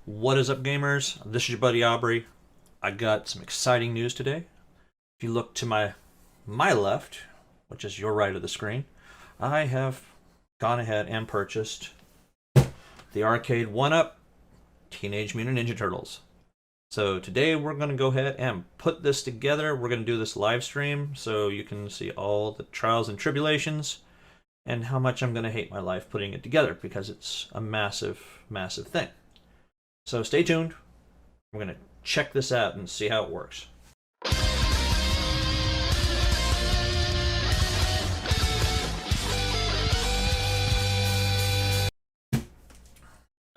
What is up, gamers? This is your buddy Aubrey. I got some exciting news today. If you look to my left, which is your right of the screen, I have gone ahead and purchased the Arcade1up Teenage Mutant Ninja Turtles. So today we're going to go ahead and put this together. We're going to do this live stream so you can see all the trials and tribulations and how much I'm going to hate my life putting it together because it's a massive, massive thing. So stay tuned. We're going to check this out and see how it works.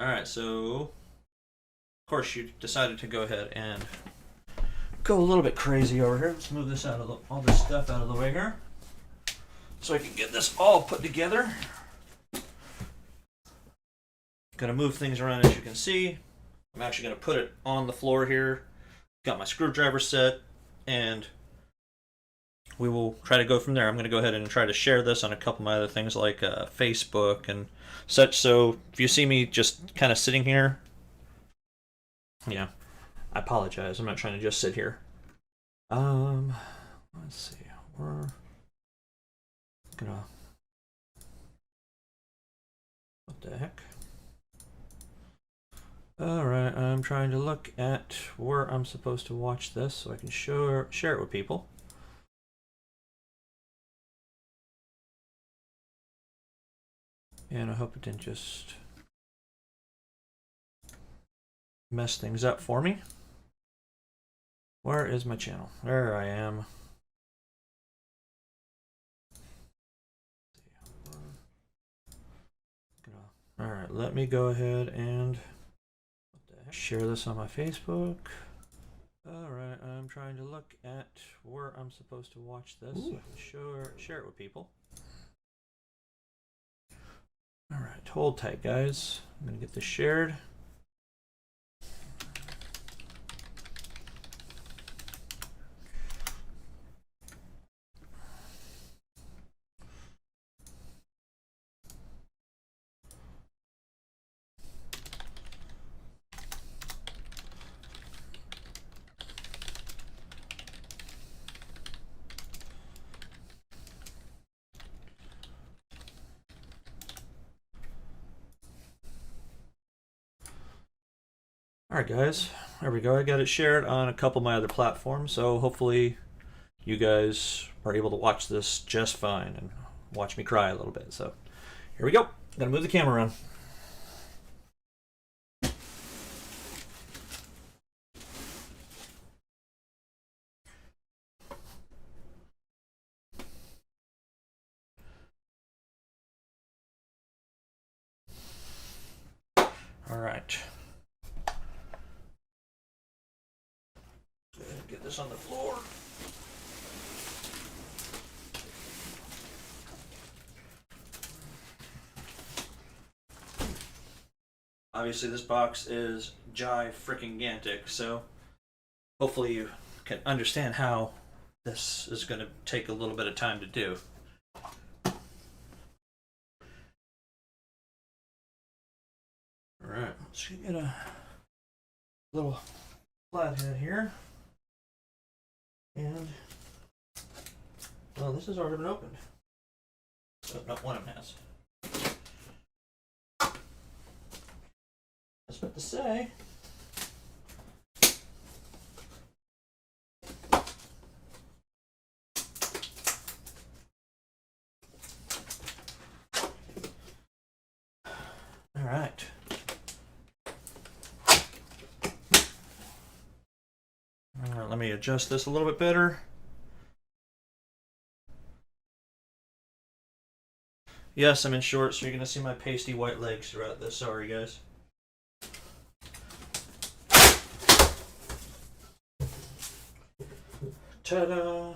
Alright, so of course you decided to go ahead and go a little bit crazy over here. Let's move this out of all this stuff out of the way here so I can get this all put together. Gonna move things around as you can see. I'm actually going to put it on the floor here. Got my screwdriver set, and we will try to go from there. I'm going to go ahead and try to share this on a couple of my other things like Facebook and such. So if you see me just kind of sitting here, yeah, I apologize. I'm not trying to just sit here. Let's see. We're gonna. What the heck? Alright, I'm trying to look at where I'm supposed to watch this so I can share it with people. And I hope it didn't just mess things up for me. Where is my channel? There I am. Alright, let me go ahead and share this on my Facebook. Alright, I'm trying to look at where I'm supposed to watch this so I can share it with people. Alright, hold tight, guys. I'm going to get this shared. Alright guys, there we go. I got it shared on a couple of my other platforms, so hopefully you guys are able to watch this just fine and watch me cry a little bit. So here we go. Gotta move the camera around. Alright. Get this on the floor. Obviously this box is freaking-gantic, so hopefully you can understand how this is going to take a little bit of time to do. Alright, let's get a little flathead here. And, well, this has already been opened. So, not one of them has. That's what to say. All right. Alright, let me adjust this a little bit better. Yes, I'm in shorts, so you're going to see my pasty white legs throughout this. Sorry, guys. Ta-da!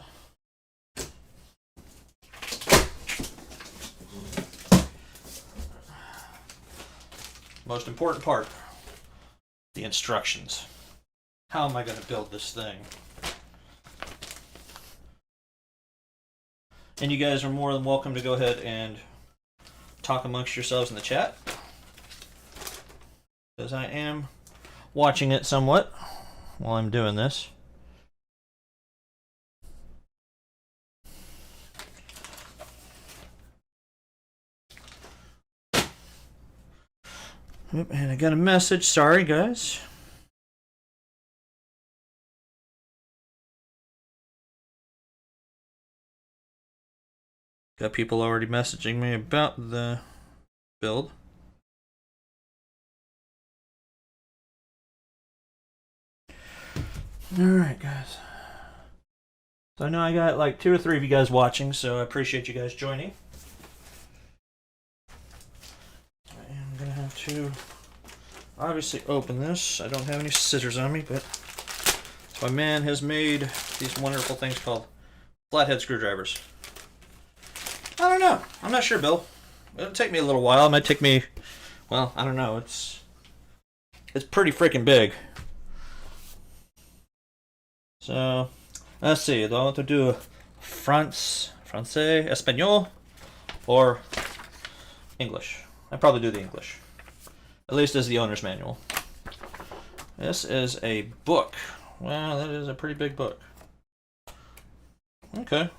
Most important part, the instructions. How am I going to build this thing? And you guys are more than welcome to go ahead and talk amongst yourselves in the chat, because I am watching it somewhat while I'm doing this. And I got a message. Sorry, guys. Got people already messaging me about the build. Alright, guys. So I know I got like 2 or 3 of you guys watching, so I appreciate you guys joining. I am going to have to obviously open this. I don't have any scissors on me, but my man has made these wonderful things called flathead screwdrivers. I don't know. I'm not sure, Bill. It'll take me a little while. It might take me, well, I don't know. It's pretty freaking big. So, let's see. Do I want to do Francais, Espanol, or English? I'd probably do the English. At least as the owner's manual. This is a book. Wow, that is a pretty big book. Okay.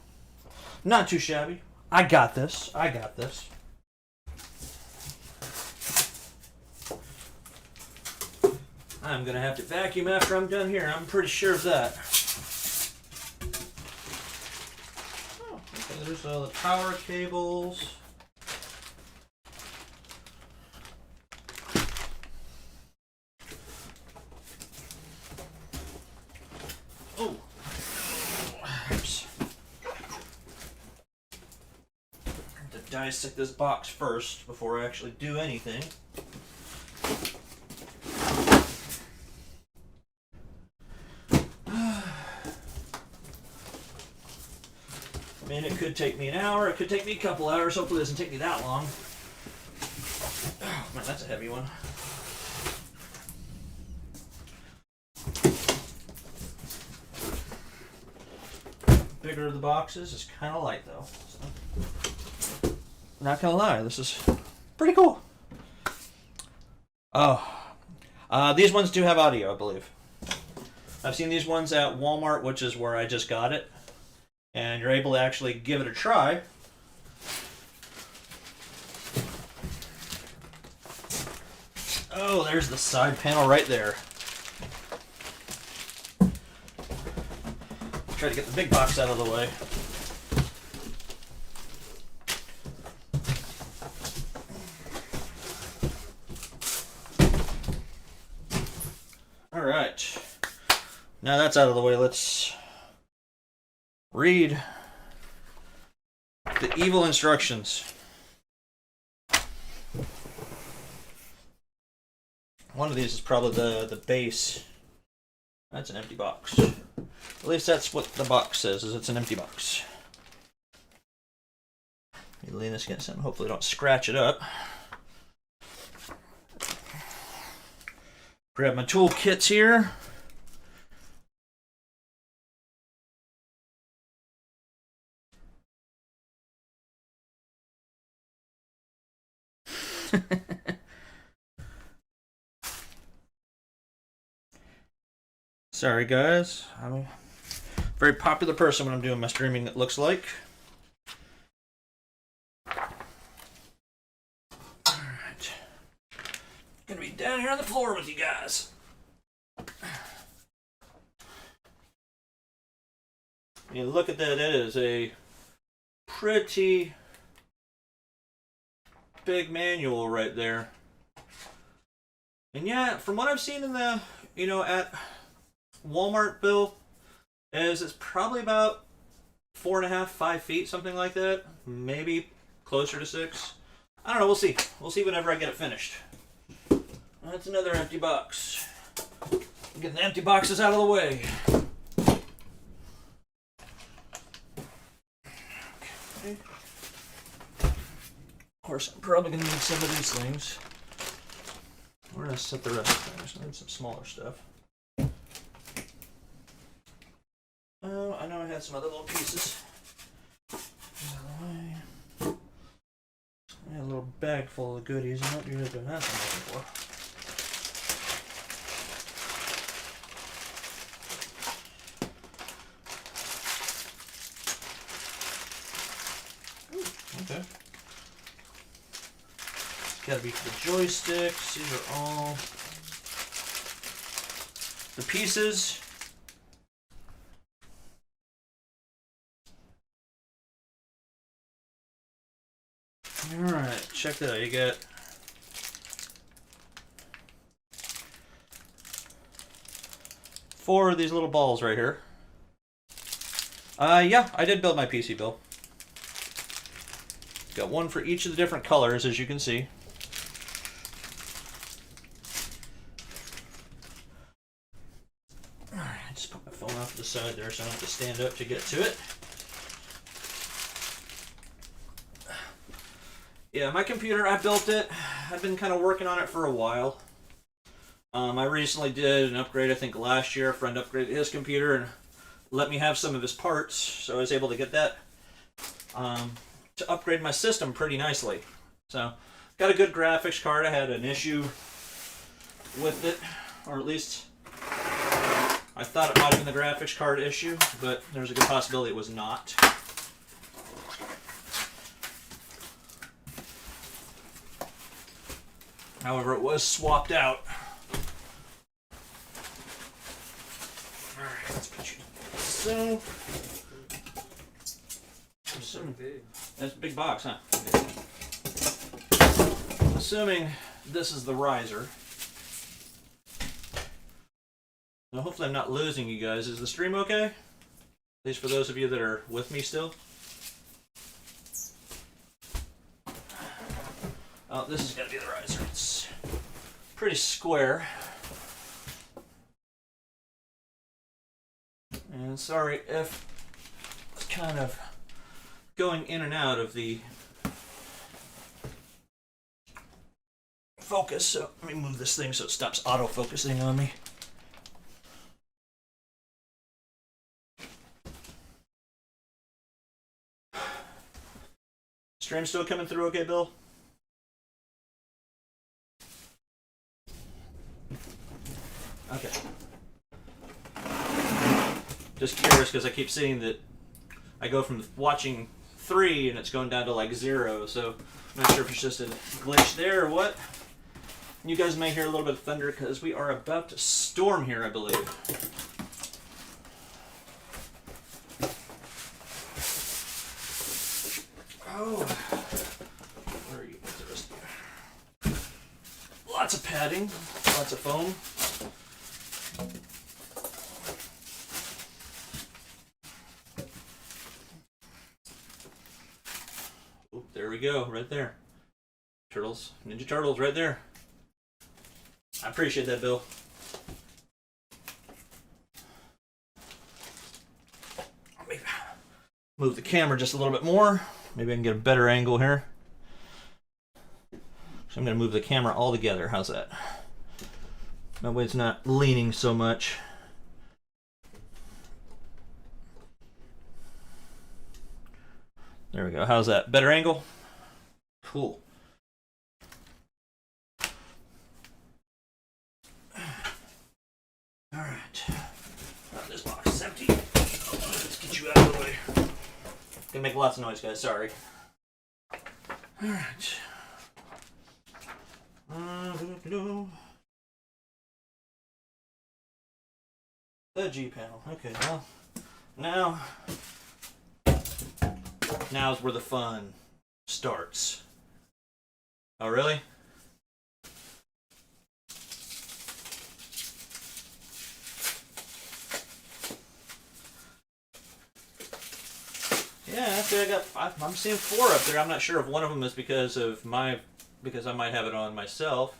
Not too shabby. I got this. I got this. I'm going to have to vacuum after I'm done here. I'm pretty sure of that. Oh, okay. There's all the power cables. Oh. Oops. I have to dissect this box first before I actually do anything. I mean, it could take me an hour, it could take me a couple hours, hopefully it doesn't take me that long. Oh, man, that's a heavy one. Bigger of the boxes is kind of light though. So, not gonna lie, this is pretty cool. Oh, these ones do have audio, I believe. I've seen these ones at Walmart, which is where I just got it. And you're able to actually give it a try. Oh, there's the side panel right there. Try to get the big box out of the way. All right. Now that's out of the way, let's read the evil instructions. One of these is probably the base. That's an empty box. At least that's what the box says, is it's an empty box. Let me lean this against something, hopefully don't scratch it up. Grab my tool kits here. Sorry guys, I'm a very popular person when I'm doing my streaming, it looks like. Alright. Gonna be down here on the floor with you guys. You look at that, that is a pretty big manual right there. And yeah, from what I've seen in the, at Walmart, Bill, it's probably about 4.5, 5 feet, something like that. Maybe closer to 6. I don't know, we'll see. We'll see whenever I get it finished. That's another empty box. Get the empty boxes out of the way. Okay. Of course, I'm probably going to need some of these things. We're going to set the rest of things. I need some smaller stuff. Oh, I know I had some other little pieces. I had a little bag full of goodies. I'm not usually doing that I'm looking for. got to be for the joysticks. These are all the pieces. Alright, check that out. You get four of these little balls right here. Yeah, I did build my PC, Bill. Got one for each of the different colors, as you can see. Alright, just put my phone off to the side there so I don't have to stand up to get to it. Yeah, my computer, I built it. I've been kind of working on it for a while. I recently did an upgrade, I think last year. A friend upgraded his computer and let me have some of his parts, so I was able to get that to upgrade my system pretty nicely. So, got a good graphics card. I had an issue with it, or at least I thought it might have been the graphics card issue, but there's a good possibility it was not. However, it was swapped out. Alright, let's put you so. That's a big box, huh? Assuming this is the riser. Now, hopefully I'm not losing you guys. Is the stream okay? At least for those of you that are with me still. Oh, this is going to be the riser. It's pretty square. And sorry if it's kind of going in and out of the focus. So let me move this thing so it stops auto-focusing on me. Stream still coming through okay, Bill? Okay. Just curious because I keep seeing that I go from watching 3 and it's going down to like 0, so I'm not sure if it's just a glitch there or what. You guys may hear a little bit of thunder because we are about to storm here, I believe. Oh, where are you? What's the rest of you? Lots of padding, lots of foam. Oh, there we go, right there. Turtles, Ninja Turtles, right there. I appreciate that, Bill. Let me move the camera just a little bit more. Maybe I can get a better angle here. So I'm going to move the camera all together. How's that? That way it's not leaning so much. There we go. How's that? Better angle? Cool. All right. This box is empty. Let's get you out of the way. Gonna make lots of noise, guys. Sorry. All right. The G panel. Okay. Well, now's where the fun starts. Oh, really? Yeah, actually I'm seeing 4 up there. I'm not sure if one of them is because I might have it on myself.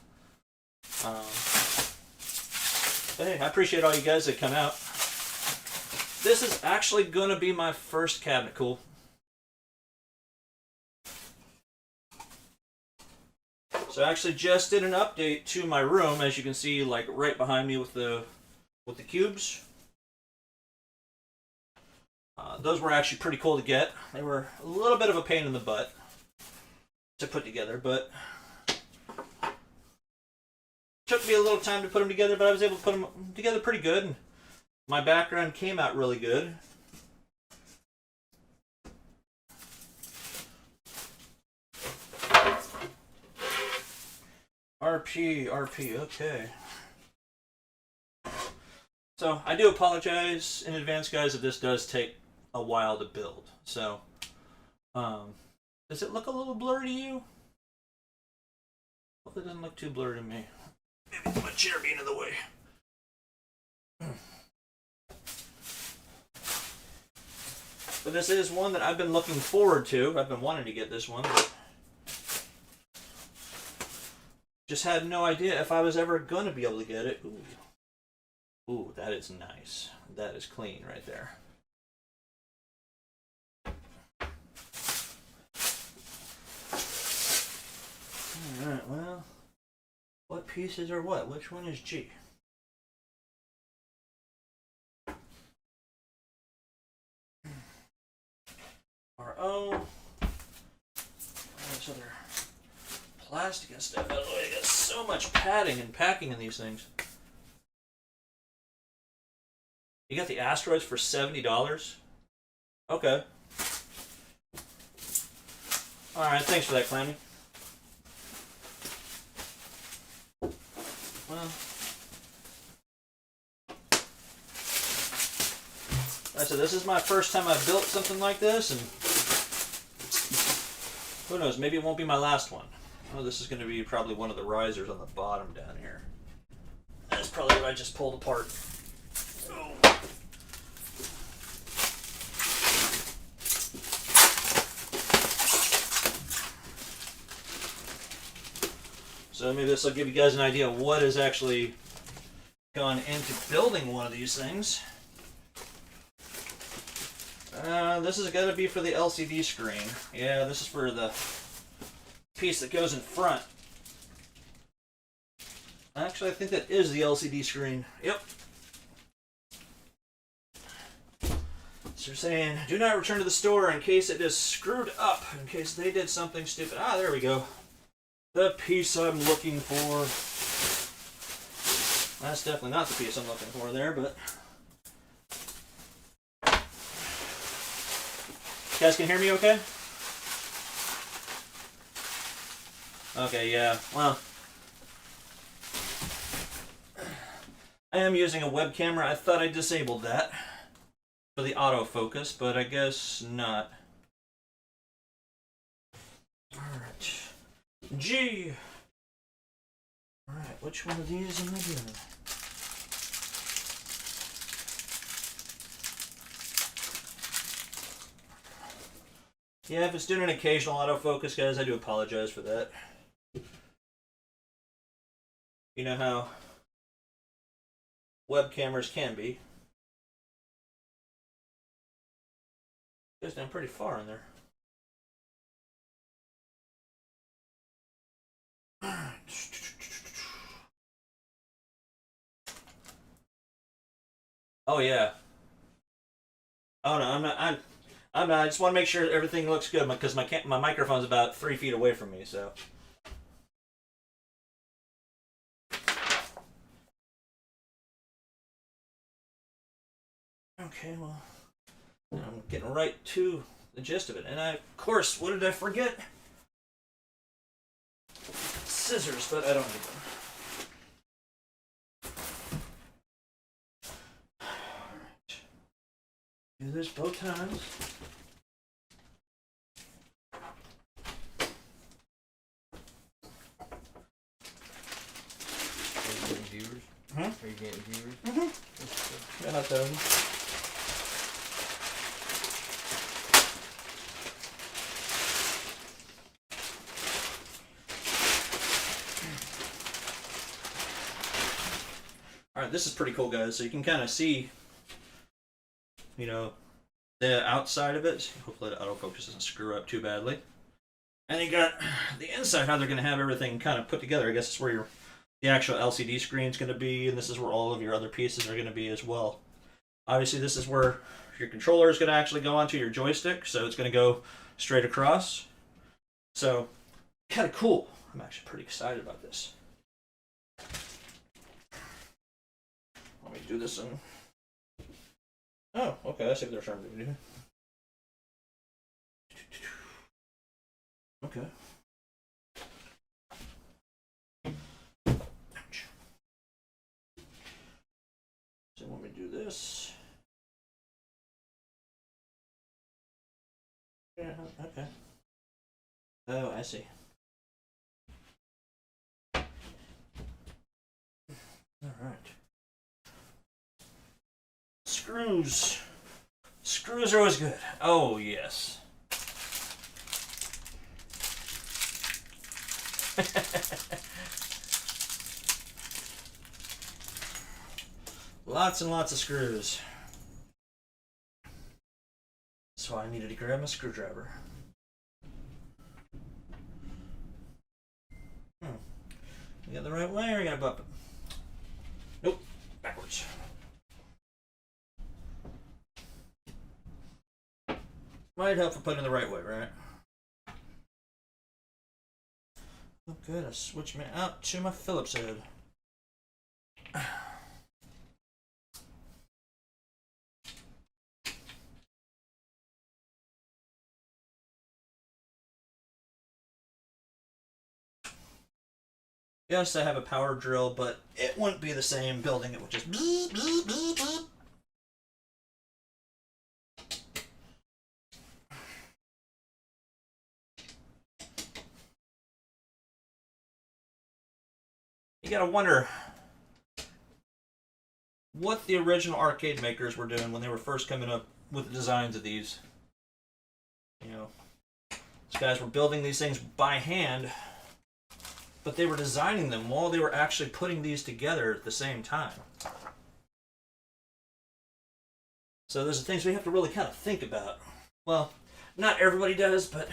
But hey, I appreciate all you guys that come out. This is actually going to be my first cabinet, cool. So I actually just did an update to my room, as you can see, like right behind me with the cubes. Those were actually pretty cool to get. They were a little bit of a pain in the butt to put together, but took me a little time to put them together, but I was able to put them together pretty good. And my background came out really good. RP, okay. So, I do apologize in advance, guys, if this does take a while to build. So, does it look a little blurry to you? Hopefully it doesn't look too blurry to me. Maybe my chair being in the way. But this is one that I've been looking forward to. I've been wanting to get this one. Just had no idea if I was ever going to be able to get it. Ooh. Ooh, that is nice. That is clean right there. Alright, well, what pieces are what? Which one is G? RO. There's other plastic and stuff out of the way. Got so much padding and packing in these things. You got the asteroids for $70? Okay. Alright, thanks for that, Clammy. Well, like I said, this is my first time I've built something like this, and who knows, maybe it won't be my last one. Oh, this is going to be probably one of the risers on the bottom down here. That's probably what I just pulled apart. Oh. So maybe this will give you guys an idea of what has actually gone into building one of these things. This is going to be for the LCD screen. Yeah, this is for the piece that goes in front. Actually, I think that is the LCD screen. Yep. So they're saying, do not return to the store in case it is screwed up, in case they did something stupid. Ah, there we go. The piece I'm looking for. That's definitely not the piece I'm looking for there, but... You guys can hear me okay? Okay, yeah, well... I am using a web camera. I thought I disabled that for the autofocus, but I guess not. Alright. G! Alright, which one of these am I doing? Yeah, if it's doing an occasional autofocus, guys, I do apologize for that. You know how web cameras can be. Goes down pretty far in there. Oh yeah. Oh no, I'm not. I'm not. I just want to make sure everything looks good because my microphone's about 3 feet away from me. So. Okay, well, I'm getting right to the gist of it, and of course, what did I forget? Scissors, but I don't need them. Do this both times. Are you getting viewers? Huh? Are you getting viewers? Mm-hmm. Yeah, not those. Alright, this is pretty cool, guys. So you can kind of see, you know, the outside of it. Hopefully the autofocus doesn't screw up too badly. And you got the inside, how they're going to have everything kind of put together. I guess it's where the actual LCD screen is going to be, and this is where all of your other pieces are going to be as well. Obviously, this is where your controller is going to actually go onto your joystick, so it's going to go straight across. So, kind of cool. I'm actually pretty excited about this. Let me do this in... Oh, okay, I see what they're trying to do. Okay. this. Yeah, okay. Oh, I see. Alright. Screws. Screws are always good. Oh, yes. Lots and lots of screws. So I needed to grab my screwdriver. You got the right way or you gotta bump it? Nope, backwards. Might help for putting it the right way, right? Oh good, I switched me out to my Phillips head. Yes, I have a power drill, but it wouldn't be the same building. It would just bzz, bzz, bzz, bzz. You gotta wonder what the original arcade makers were doing when they were first coming up with the designs of these. You know, these guys were building these things by hand, but they were designing them while they were actually putting these together at the same time. So those are things we have to really kind of think about. Well, not everybody does, but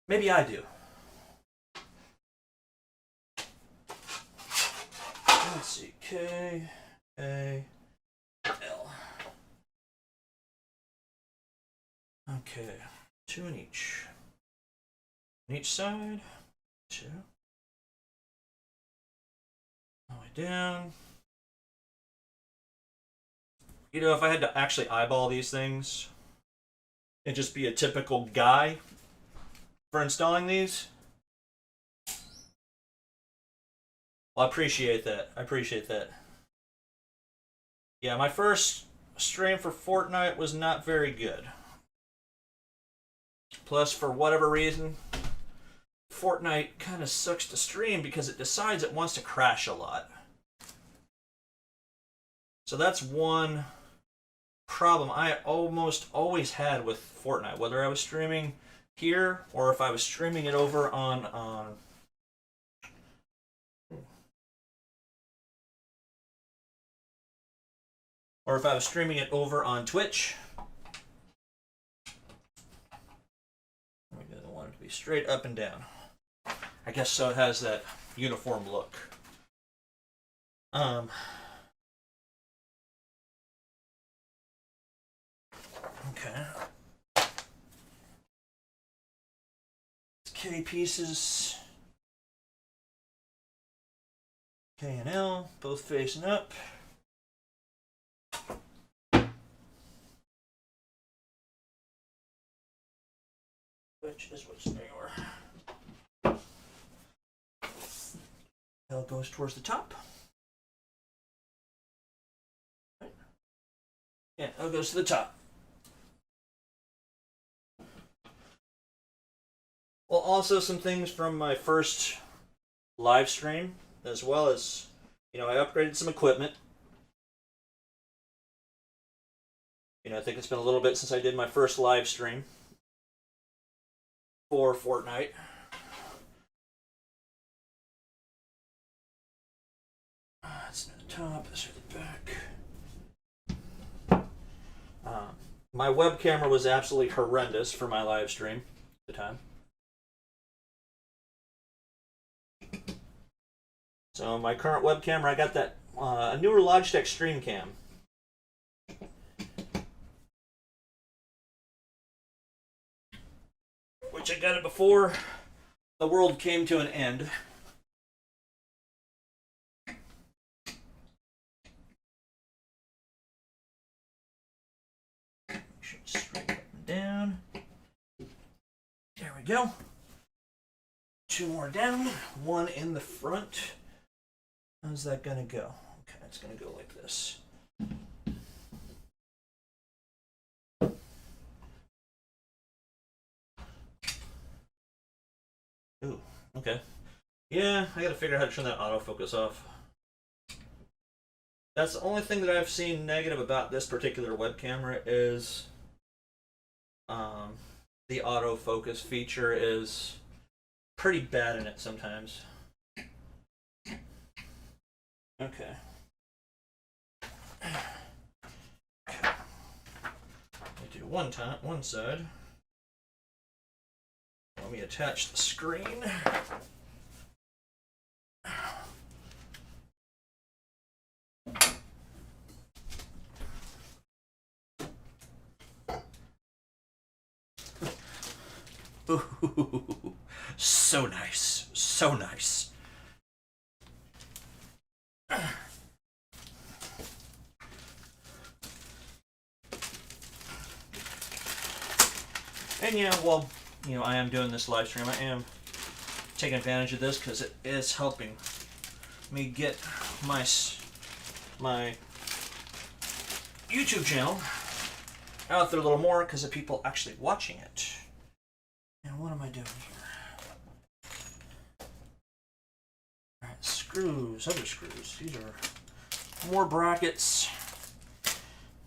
maybe I do. Let's see, K, A, L. Okay, 2 in each. On each side, 2. All the way down. You know, if I had to actually eyeball these things and just be a typical guy for installing these, well, I appreciate that. I appreciate that. Yeah, my first stream for Fortnite was not very good. Plus, for whatever reason, Fortnite kind of sucks to stream because it decides it wants to crash a lot. So that's one problem I almost always had with Fortnite, whether I was streaming here or if I was streaming it over on or if I was streaming it over on Twitch. We didn't want it to be straight up and down. I guess so it has that uniform look. Okay. K pieces. K and L, both facing up. Which is which they are. L goes towards the top. Right. Yeah, L goes to the top. Well, also some things from my first live stream, as well as, you know, I upgraded some equipment. You know, I think it's been a little bit since I did my first live stream for Fortnite. That's near the top, that's near the back. My web camera was absolutely horrendous for my live stream at the time. So my current web camera, I got that a newer Logitech Stream Cam. Which I got it before the world came to an end. Make sure it's straight up and down. There we go. 2 more down, 1 in the front. How's that gonna go? Okay, it's gonna go like this. Yeah, I gotta figure out how to turn that autofocus off. That's the only thing that I've seen negative about this particular web camera is um, the autofocus feature is pretty bad in it sometimes. Okay. Let me do one side. Let me attach the screen. Ooh, so nice, so nice. And yeah, well, I am doing this live stream. I am taking advantage of this because it is helping me get my YouTube channel out there a little more because of people actually watching it. And what am I doing here? Alright, screws, other screws. These are more brackets.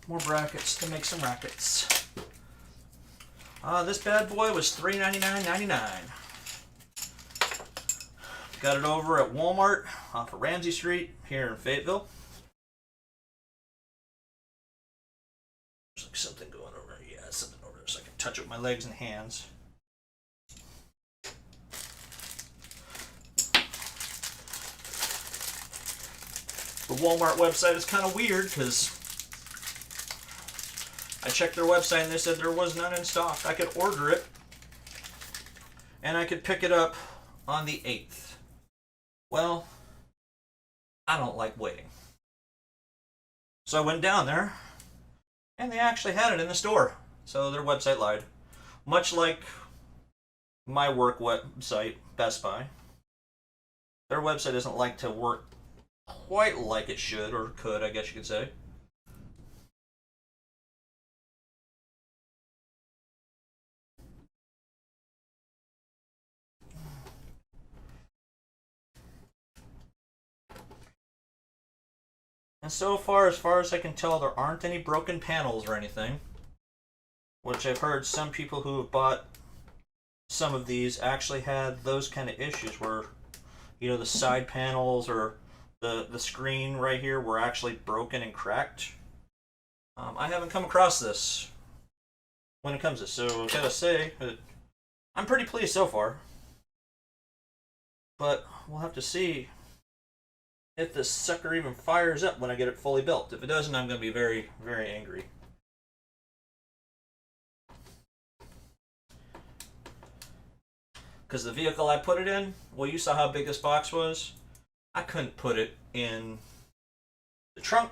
More brackets to make some rackets. This bad boy was $3.99.99. Got it over at Walmart off of Ramsey Street here in Fayetteville. There's like something going over there. Yeah, something over there so I can touch it with my legs and hands. The Walmart website is kind of weird because I checked their website and they said there was none in stock. I could order it and I could pick it up on the 8th. Well, I don't like waiting. So I went down there and they actually had it in the store. So their website lied. Much like my work website, Best Buy. Their website doesn't like to work quite like it should, or could, I guess you could say. And so far as I can tell, there aren't any broken panels or anything. Which I've heard some people who have bought some of these actually had those kind of issues where, the side panels or the screen right here were actually broken and cracked. I haven't come across this when it comes to this, so I gotta say that I'm pretty pleased so far. But we'll have to see if this sucker even fires up when I get it fully built. If it doesn't, I'm going to be very, very angry. Because the vehicle I put it in, well, you saw how big this box was. I couldn't put it in the trunk.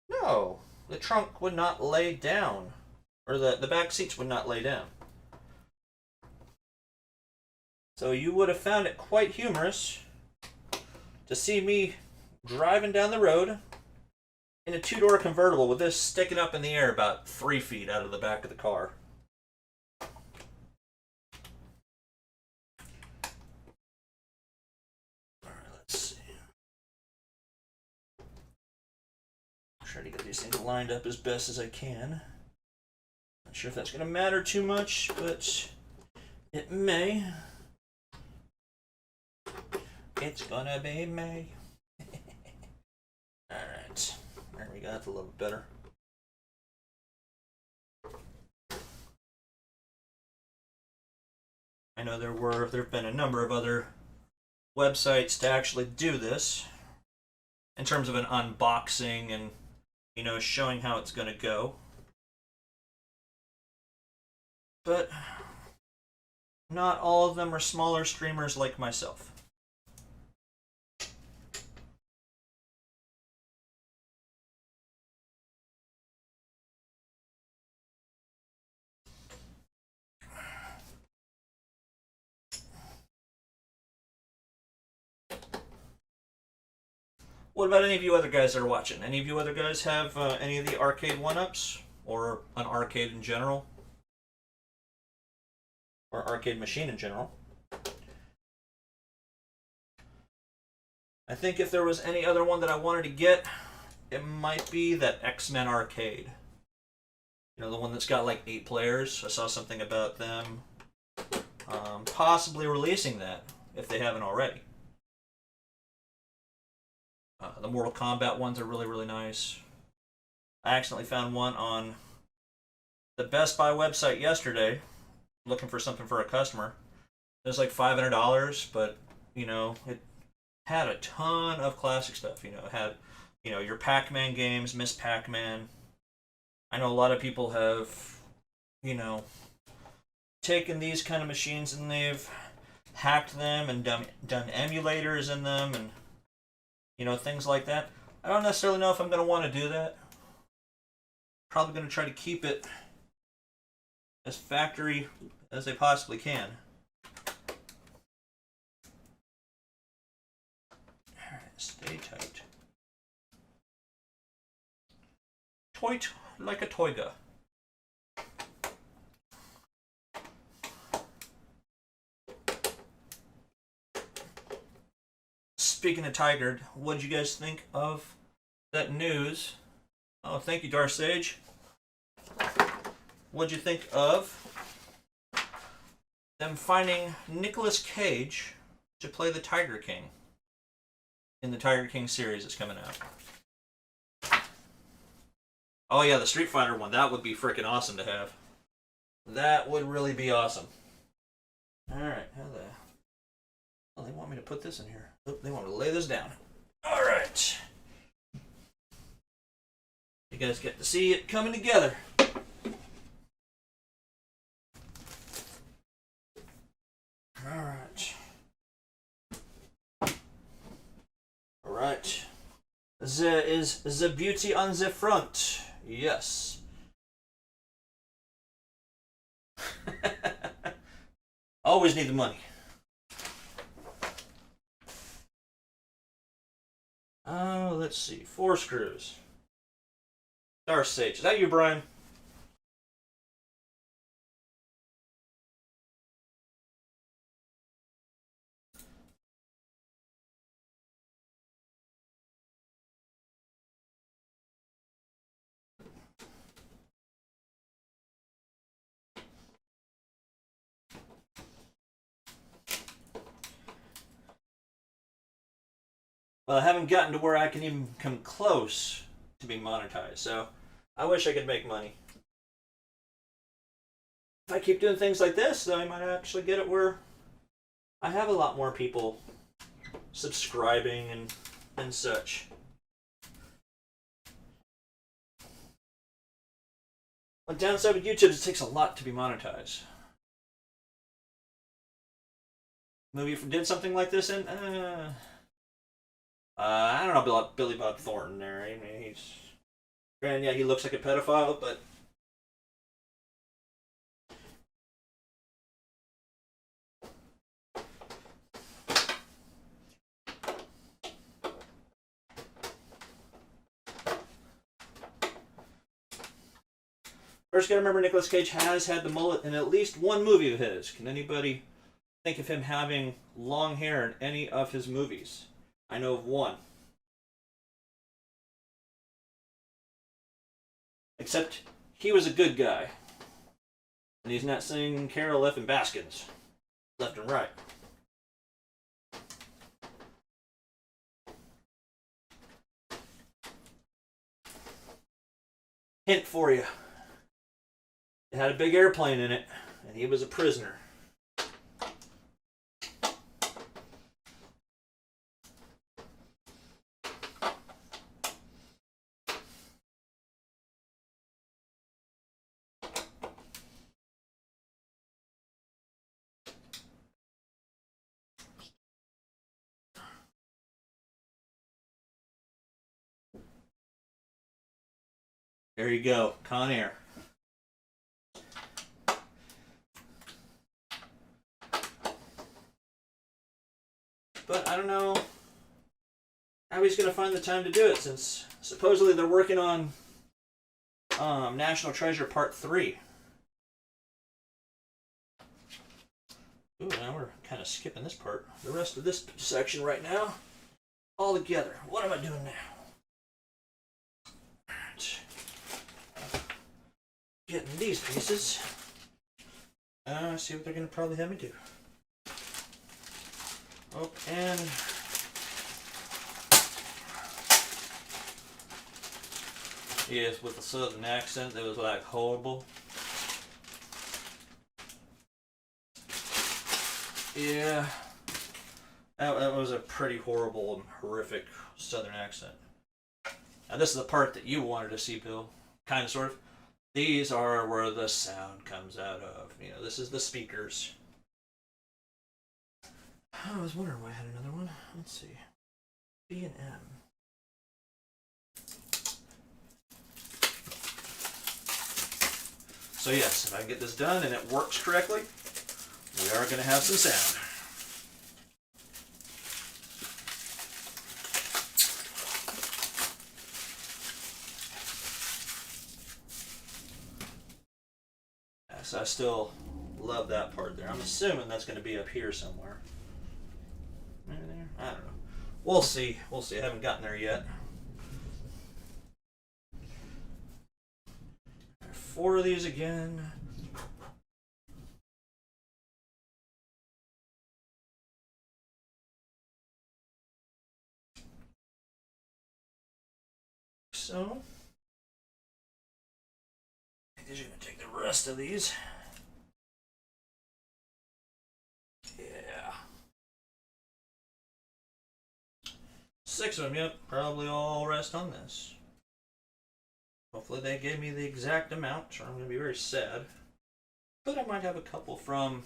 No, the trunk would not lay down. Or the back seats would not lay down. So you would have found it quite humorous to see me driving down the road in a two-door convertible with this sticking up in the air about 3 feet out of the back of the car. Alright, let's see. Try to get these things lined up as best as I can. Not sure if that's going to matter too much, but it may. It's gonna be May. Alright. There we go. That's a little bit better. I know there have been a number of other websites to actually do this in terms of an unboxing and showing how it's gonna go. But not all of them are smaller streamers like myself. What about any of you other guys that are watching? Any of you other guys have any of the Arcade1ups? Or an arcade in general? Or arcade machine in general? I think if there was any other one that I wanted to get, it might be that X-Men arcade. You know, the one that's got like 8 players. I saw something about them possibly releasing that, if they haven't already. The Mortal Kombat ones are really, really nice. I accidentally found one on the Best Buy website yesterday, looking for something for a customer. It was like $500, but, you know, it had a ton of classic stuff. You know, it had, you know, your Pac-Man games, Miss Pac-Man. I know a lot of people have, you know, taken these kind of machines and they've hacked them and done emulators in them and, you know, things like that. I don't necessarily know if I'm going to want to do that. Probably going to try to keep it as factory as they possibly can. Alright, stay tight. Toit like a toiga. Speaking of Tiger, what did you guys think of that news? Oh, thank you, Darth Sage. What'd you think of them finding Nicolas Cage to play the Tiger King in the Tiger King series that's coming out? Oh yeah, the Street Fighter one. That would be freaking awesome to have. That would really be awesome. Alright, how the... Oh, they want me to put this in here. Oh, they want me to lay this down. Alright. You guys get to see it coming together. Alright. Alright. There is the beauty on the front. Yes. Always need the money. Oh, let's see. 4 screws. Darth Sage. Is that you, Brian? Well, I haven't gotten to where I can even come close to being monetized, so I wish I could make money. If I keep doing things like this, then I might actually get it where I have a lot more people subscribing and such. One downside with YouTube is it takes a lot to be monetized. Movie if we did something like this in, I don't know about Billy Bob Thornton there. I mean, he's... Granted, yeah, he looks like a pedophile, but... First, gotta remember Nicolas Cage has had the mullet in at least one movie of his. Can anybody think of him having long hair in any of his movies? I know of one. Except he was a good guy. And he's not saying Carol F. and Baskins. Left and right. Hint for you. It had a big airplane in it, and he was a prisoner. There you go, Con Air. But I don't know how he's going to find the time to do it, since supposedly they're working on National Treasure Part 3. Ooh, now we're kind of skipping this part. The rest of this section right now, all together. What am I doing now? Alright. Getting these pieces. See what they're going to probably have me do. Oh, and yes, with the southern accent, that was like horrible. Yeah, that was a pretty horrible and horrific southern accent. Now this is the part that you wanted to see, Bill. Kind of, sort of. These are where the sound comes out of. You know, this is the speakers. I was wondering why I had another one. Let's see. B and M. So yes, if I can get this done and it works correctly, we are going to have some sound. Yes, I still love that part there. I'm assuming that's going to be up here somewhere. Maybe there? I don't know. We'll see. We'll see. I haven't gotten there yet. 4 of these again. So, I think they're going to take the rest of these. Yeah. 6 of them, yep. Probably all rest on this. Hopefully they gave me the exact amount, or I'm going to be very sad. But I might have a couple from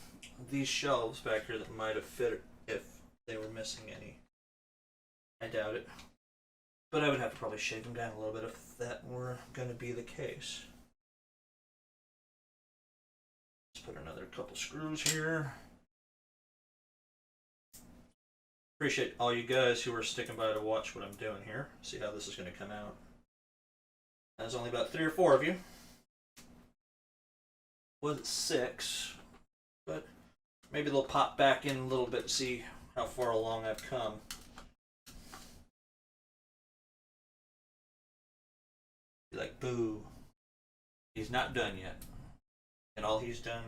these shelves back here that might have fit if they were missing any. I doubt it. But I would have to probably shave them down a little bit if that were going to be the case. Let's put another couple screws here. Appreciate all you guys who are sticking by to watch what I'm doing here. See how this is going to come out. There's only about 3 or 4 of you. Was it 6? But maybe they'll pop back in a little bit to see how far along I've come. Be like, boo. He's not done yet. And all he's done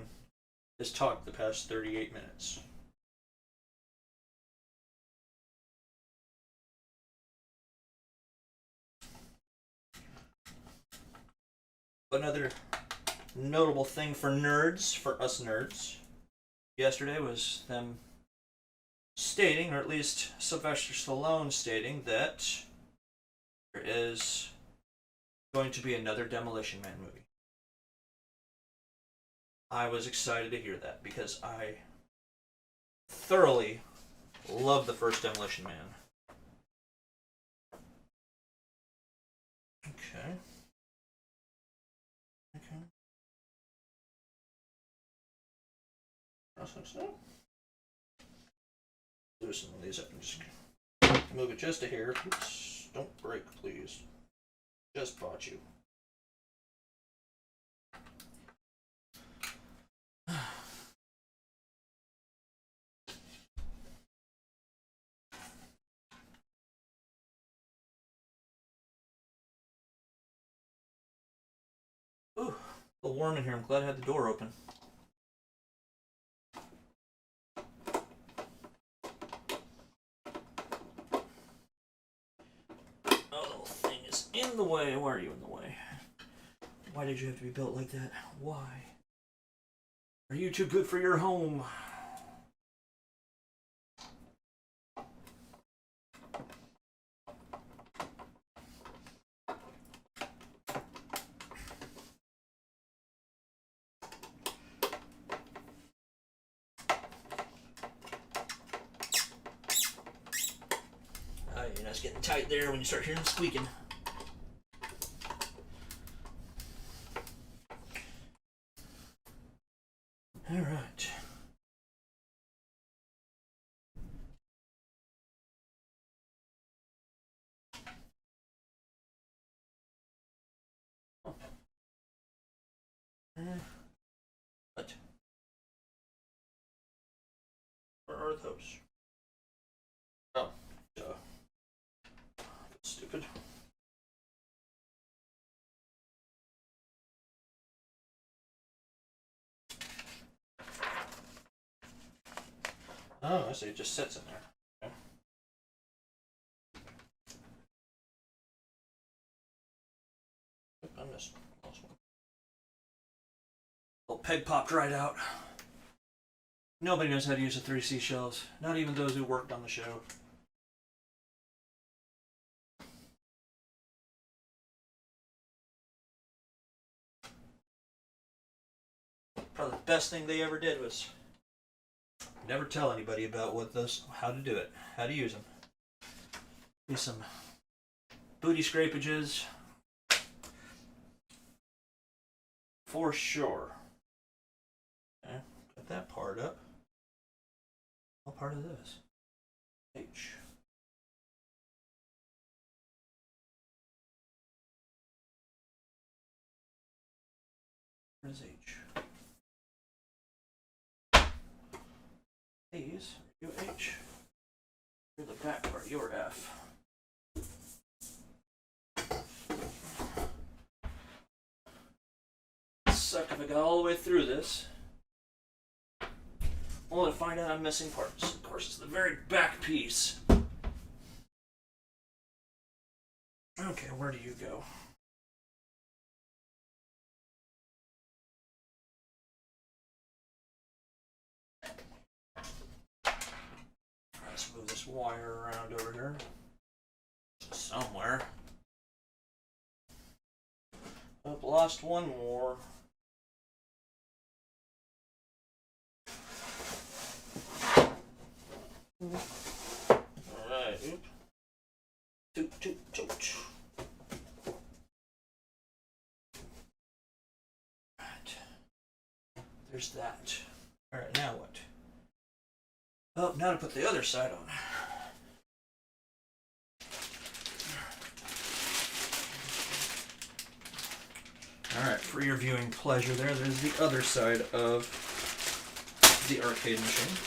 is talk the past 38 minutes. Another notable thing for nerds, for us nerds, yesterday was them stating, or at least Sylvester Stallone stating, that there is going to be another Demolition Man movie. I was excited to hear that because I thoroughly love the first Demolition Man. Okay. Okay. Process that. Loosen one of these up and just move it just a hair. Oops. Don't break, please. Just bought you. Ooh, a little warm in here. I'm glad I had the door open. Oh, little thing is in the way. Why are you in the way? Why did you have to be built like that? Why? Are you too good for your home? You know, it's getting tight there when you start hearing squeaking. All right. What? Where are those? Oh, duh. Oh, I see. It just sits in there. Okay. I missed one. Lost one. Little peg popped right out. Nobody knows how to use the 3C shells. Not even those who worked on the show. Probably the best thing they ever did was never tell anybody about how to do it, how to use them. Do some booty scrapages for sure. Okay, got that part up. What part of this? H. Where's H? These are your H. You're the back part, your F. Suck if I got all the way through this. Only to find out I'm missing parts. Of course, it's the very back piece. Okay, where do you go? Let's move this wire around over here. Somewhere. Oh, lost one more. Alright, oop. Toot, toot, toot. Right. There's that. Alright, now what? Oh, now to put the other side on. Alright, for your viewing pleasure there's the other side of the arcade machine.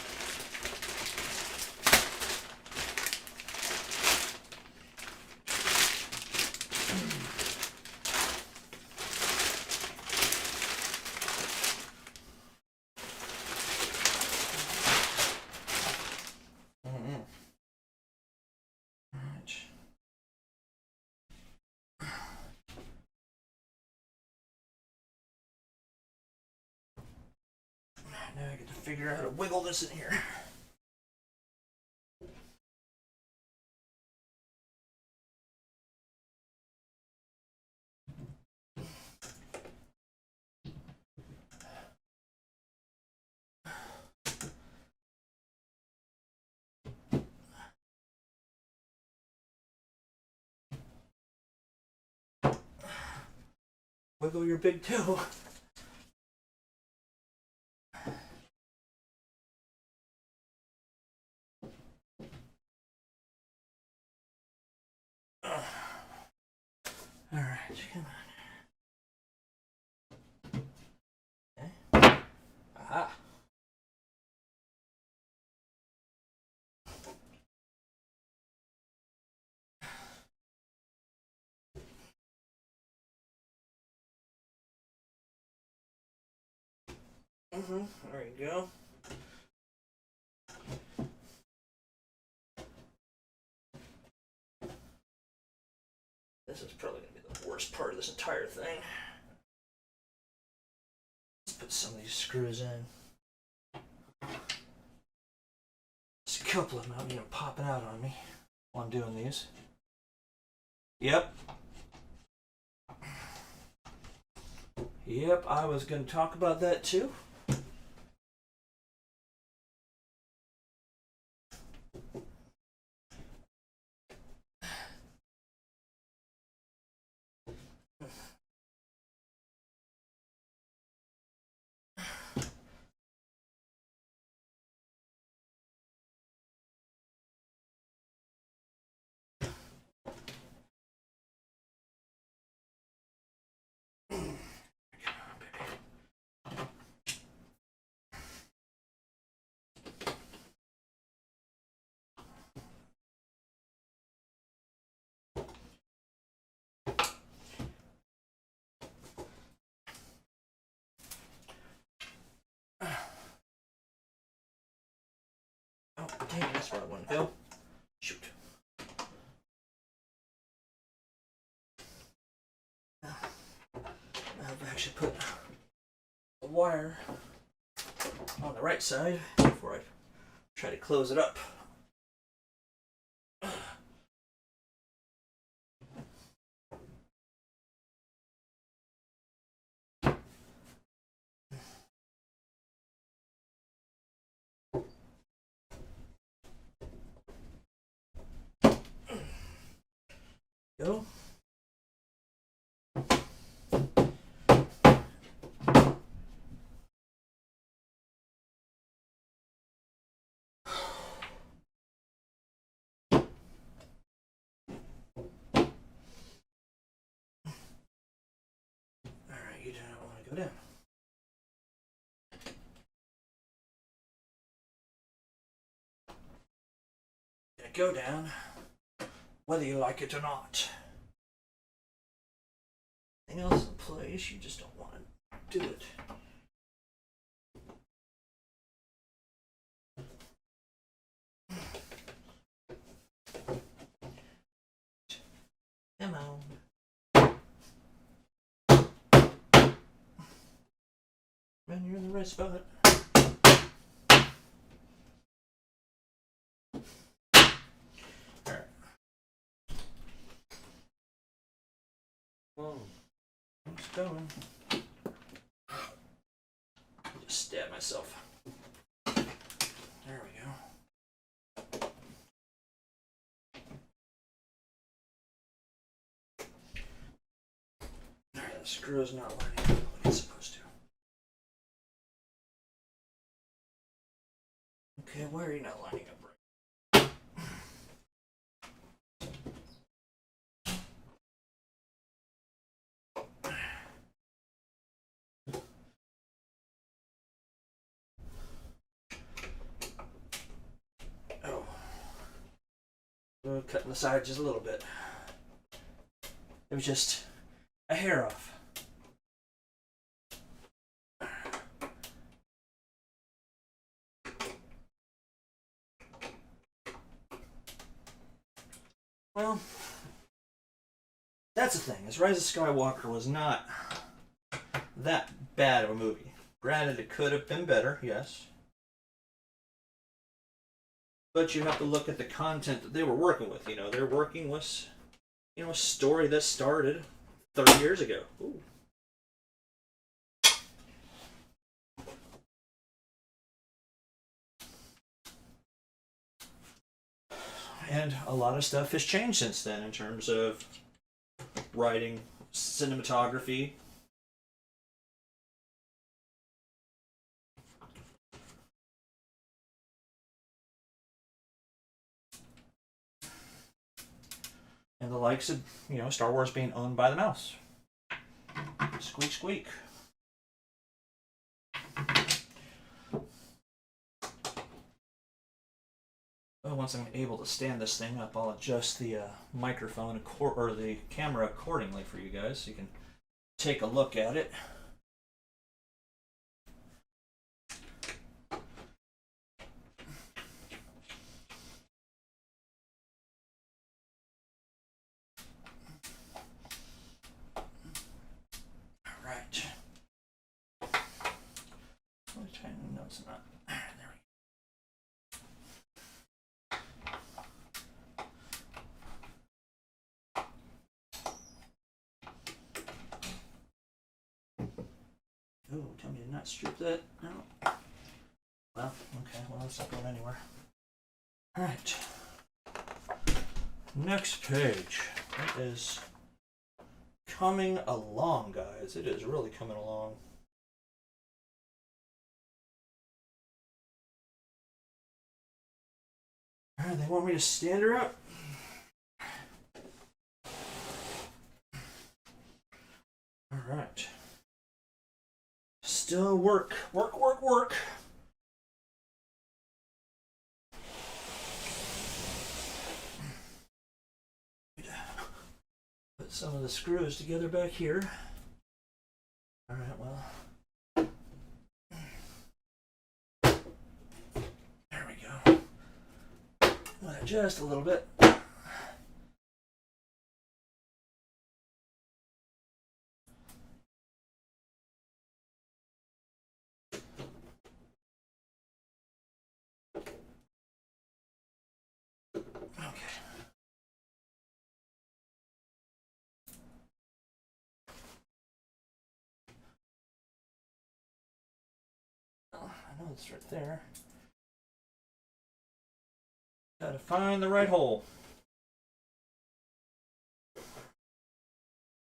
Now I get to figure out how to wiggle this in here. Wiggle your big toe. Alright, come on. Okay. Aha. There you go. This is probably going to be the worst part of this entire thing. Let's put some of these screws in. There's a couple of them popping out on me while I'm doing these. Yep. Yep, I was going to talk about that too. Dang, that's where I want to go. Shoot. I've actually put a wire on the right side before I try to close it up. Go. Alright, you do not want to go down. Gonna go down, whether you like it or not. Anything else in place, you just don't want to do it. Come on. Man, you're in the right spot. Alright. Whoa. What's going? Just stab myself. There we go. Alright, the screw is not lining up like it's supposed to. Okay, why are you not lining up right? Oh. Cutting the side just a little bit. It was just a hair off. Well, that's the thing. Is Rise of Skywalker was not that bad of a movie. Granted, it could have been better, yes. But you have to look at the content that they were working with. You know, they're working with, you know, a story that started 30 years ago. Ooh. And a lot of stuff has changed since then in terms of writing, cinematography. And the likes of, you know, Star Wars being owned by the mouse. Squeak, squeak. Well, once I'm able to stand this thing up, I'll adjust the microphone or the camera accordingly for you guys so you can take a look at it. Alright. No, it's not. There we go. Oh, tell me to not strip that. No. Well, okay. Well, it's not going anywhere. Alright. Next page. It is coming along, guys. It is really coming along. Alright, they want me to stand her up. Alright. Still work. Work. Put some of the screws together back here. Alright, well. There we go. just a little bit. Okay. Oh, I know it's right there. Gotta find the right hole.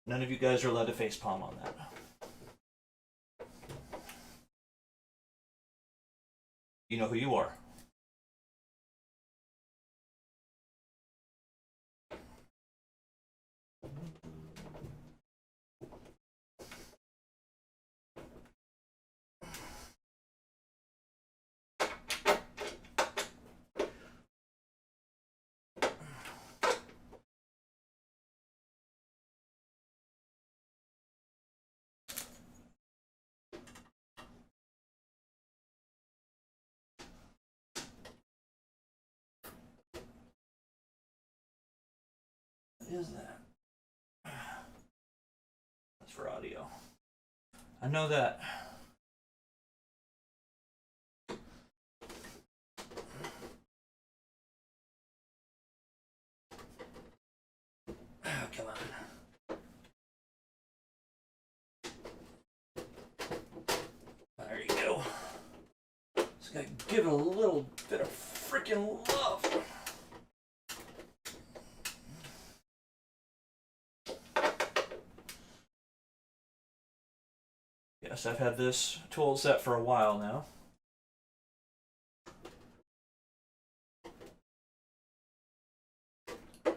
None of you guys are allowed to facepalm on that. You know who you are. What is that? That's for audio. I know that. Oh, come on. There you go. Just gotta give it a little bit of freaking love. Yes, I've had this tool set for a while now. I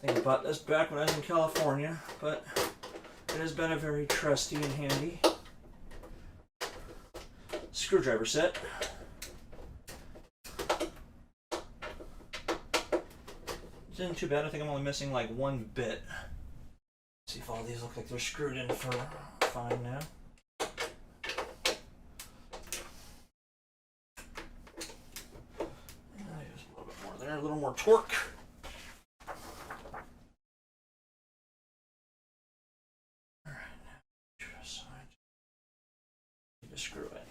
think I bought this back when I was in California, but it has been a very trusty and handy screwdriver set. It isn't too bad. I think I'm only missing like one bit. Let's see if all these look like they're screwed in for fine now. Just a little bit more there, a little more torque. All right, just need to screw it.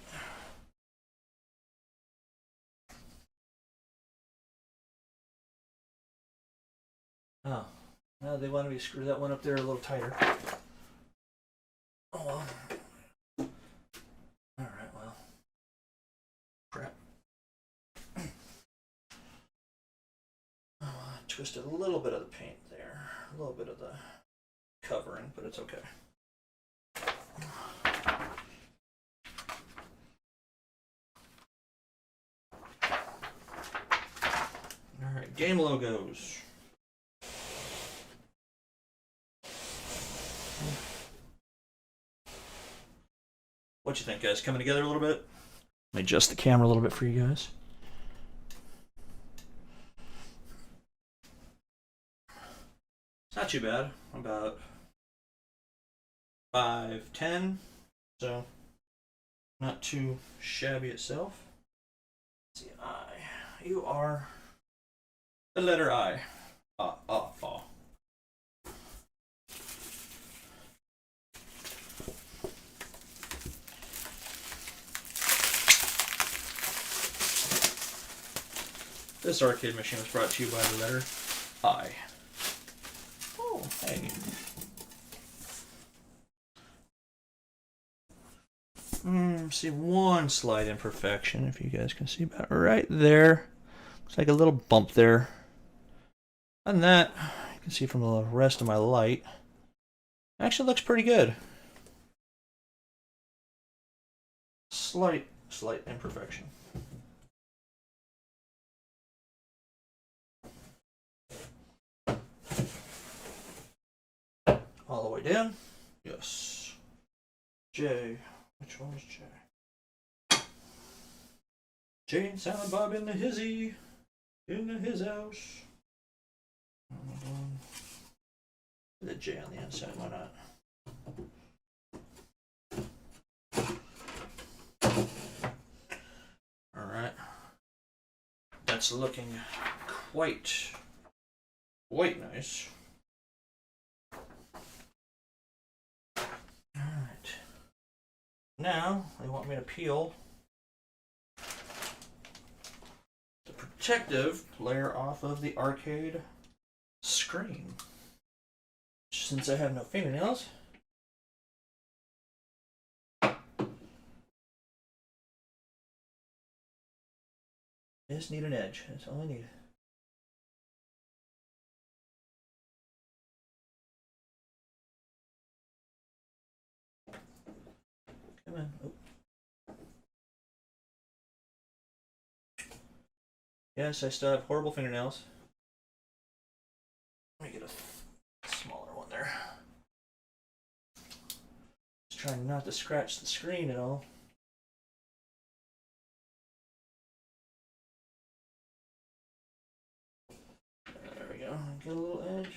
Oh, now they wanted me to screw that one up there a little tighter. Oh well. Alright, well. Crap. Oh, I twisted a little bit of the paint there. A little bit of the covering, but it's okay. Alright, game logos. What you think, guys? Coming together a little bit? Let me adjust the camera a little bit for you guys. It's not too bad. About 5'10", so not too shabby itself. Let's see, I. You are the letter I. Ah. This arcade machine was brought to you by the letter I. Oh, hey. See one slight imperfection, if you guys can see about right there. Looks like a little bump there. And that, you can see from the rest of my light, actually looks pretty good. Slight imperfection. All the way down. Yes. J. Which one was J? Jay and Silent Bob in the hizzy. In the his house. The J on the inside, why not? Alright. That's looking quite nice. Alright. Now, they want me to peel the protective layer off of the arcade screen. Since I have no fingernails, I just need an edge. That's all I need. Come on. Oh. Yes, I still have horrible fingernails. Let me get a smaller one there. Just trying not to scratch the screen at all. There we go. Get a little edge.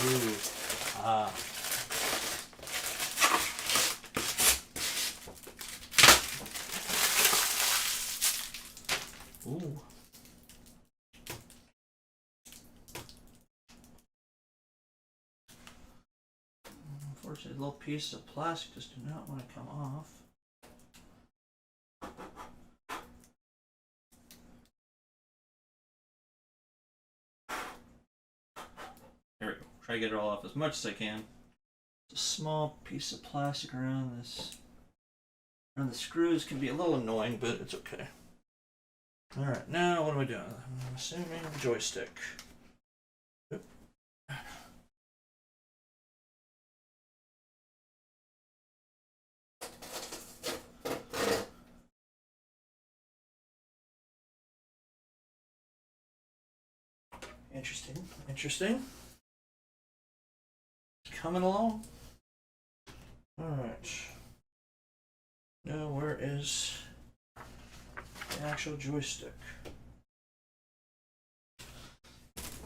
Ooh. Ah. Ooh. Unfortunately, little pieces of plastic just do not want to come off. There we go. Try to get it all off as much as I can. It's a small piece of plastic around this. Around the screws can be a little annoying, but it's okay. Alright, now what am I doing? I'm assuming joystick. Oop. Interesting, interesting. It's coming along. Alright. Now, where is the actual joystick?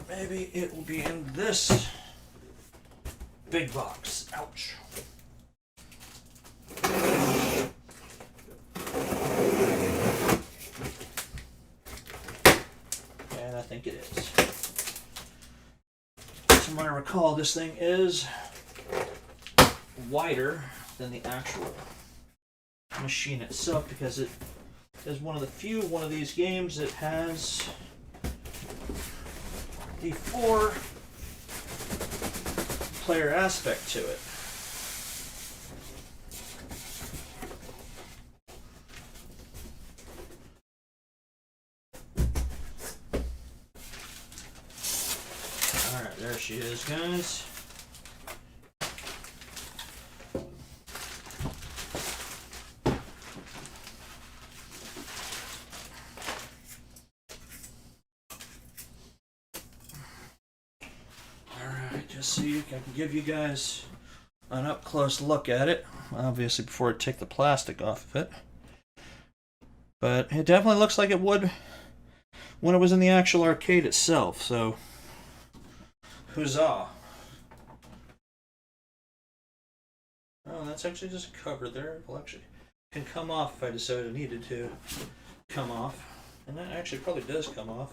Maybe it will be in this big box. Ouch. And I think it is. From what I recall, this thing is wider than the actual machine itself because it is one of the few one of these games that has the 4-player aspect to it. Alright, there she is, guys. So I can give you guys an up-close look at it, obviously before I take the plastic off of it. But it definitely looks like it would when it was in the actual arcade itself, so huzzah. Oh, that's actually just a cover there. It actually can come off if I decided it needed to come off. And that actually probably does come off.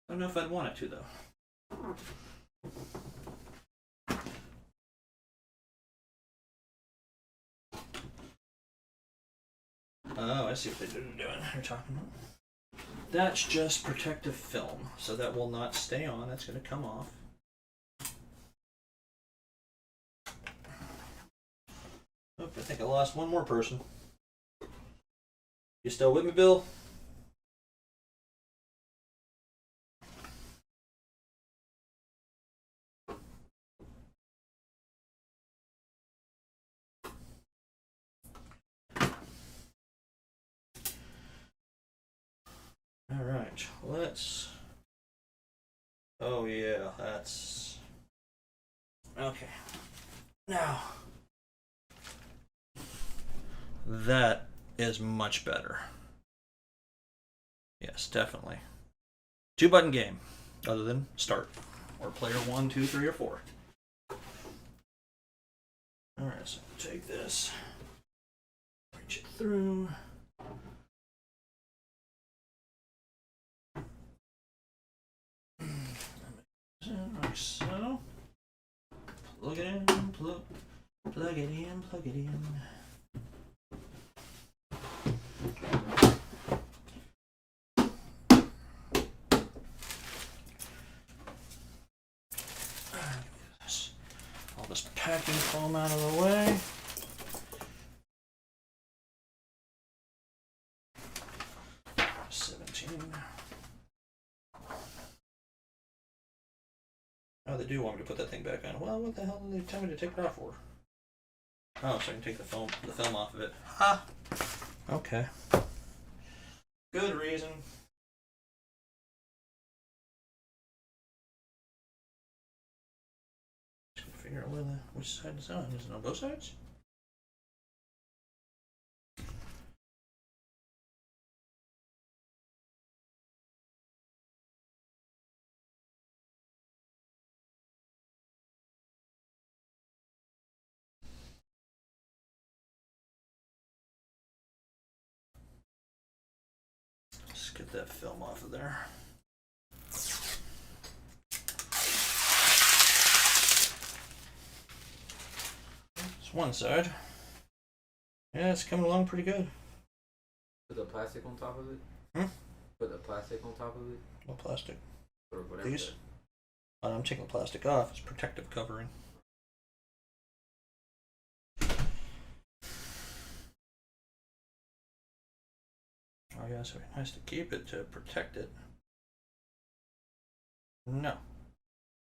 I don't know if I'd want it to, though. Oh, I see what they're doing. They're talking about. That's just protective film, so that will not stay on. That's going to come off. Oh, I think I lost one more person. You still with me, Bill? Alright, let's... Oh yeah, that's... Okay. Now... That is much better. Yes, definitely. 2-button game, other than start. Or player 1, 2, 3, or 4. Alright, so take this. Reach it through. Like so. Plug it in, plug it in, plug it in. All this packing foam out of the way. Oh, they do want me to put that thing back on. Well, what the hell did they tell me to take it off for? Oh, so I can take the film off of it. Ha! Okay. Good reason. Just gonna figure out which side it's on. Is it on both sides? Let's get that film off of there. It's one side. Yeah, it's coming along pretty good. Put the plastic on top of it? Hmm? Put the plastic on top of it? What plastic? Or whatever. These? I'm taking the plastic off. It's protective covering. Oh yeah, so it has to keep it to protect it. No.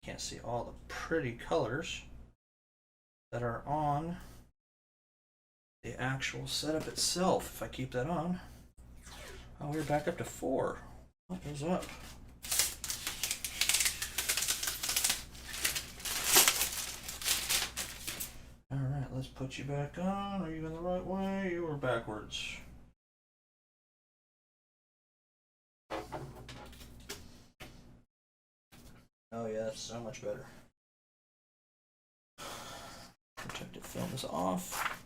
Can't see all the pretty colors that are on the actual setup itself. If I keep that on. Oh, we're back up to 4. What is up? Alright, let's put you back on. Are you in the right way? You were backwards. Oh yeah, that's so much better. Protective film is off.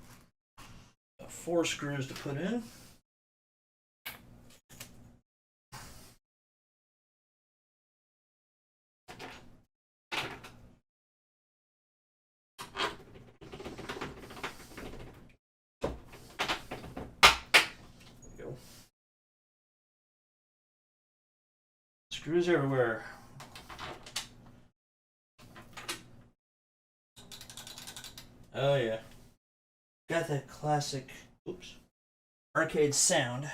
Got 4 screws to put in. Go. Screws everywhere. Oh yeah. Got that classic, oops, arcade sound.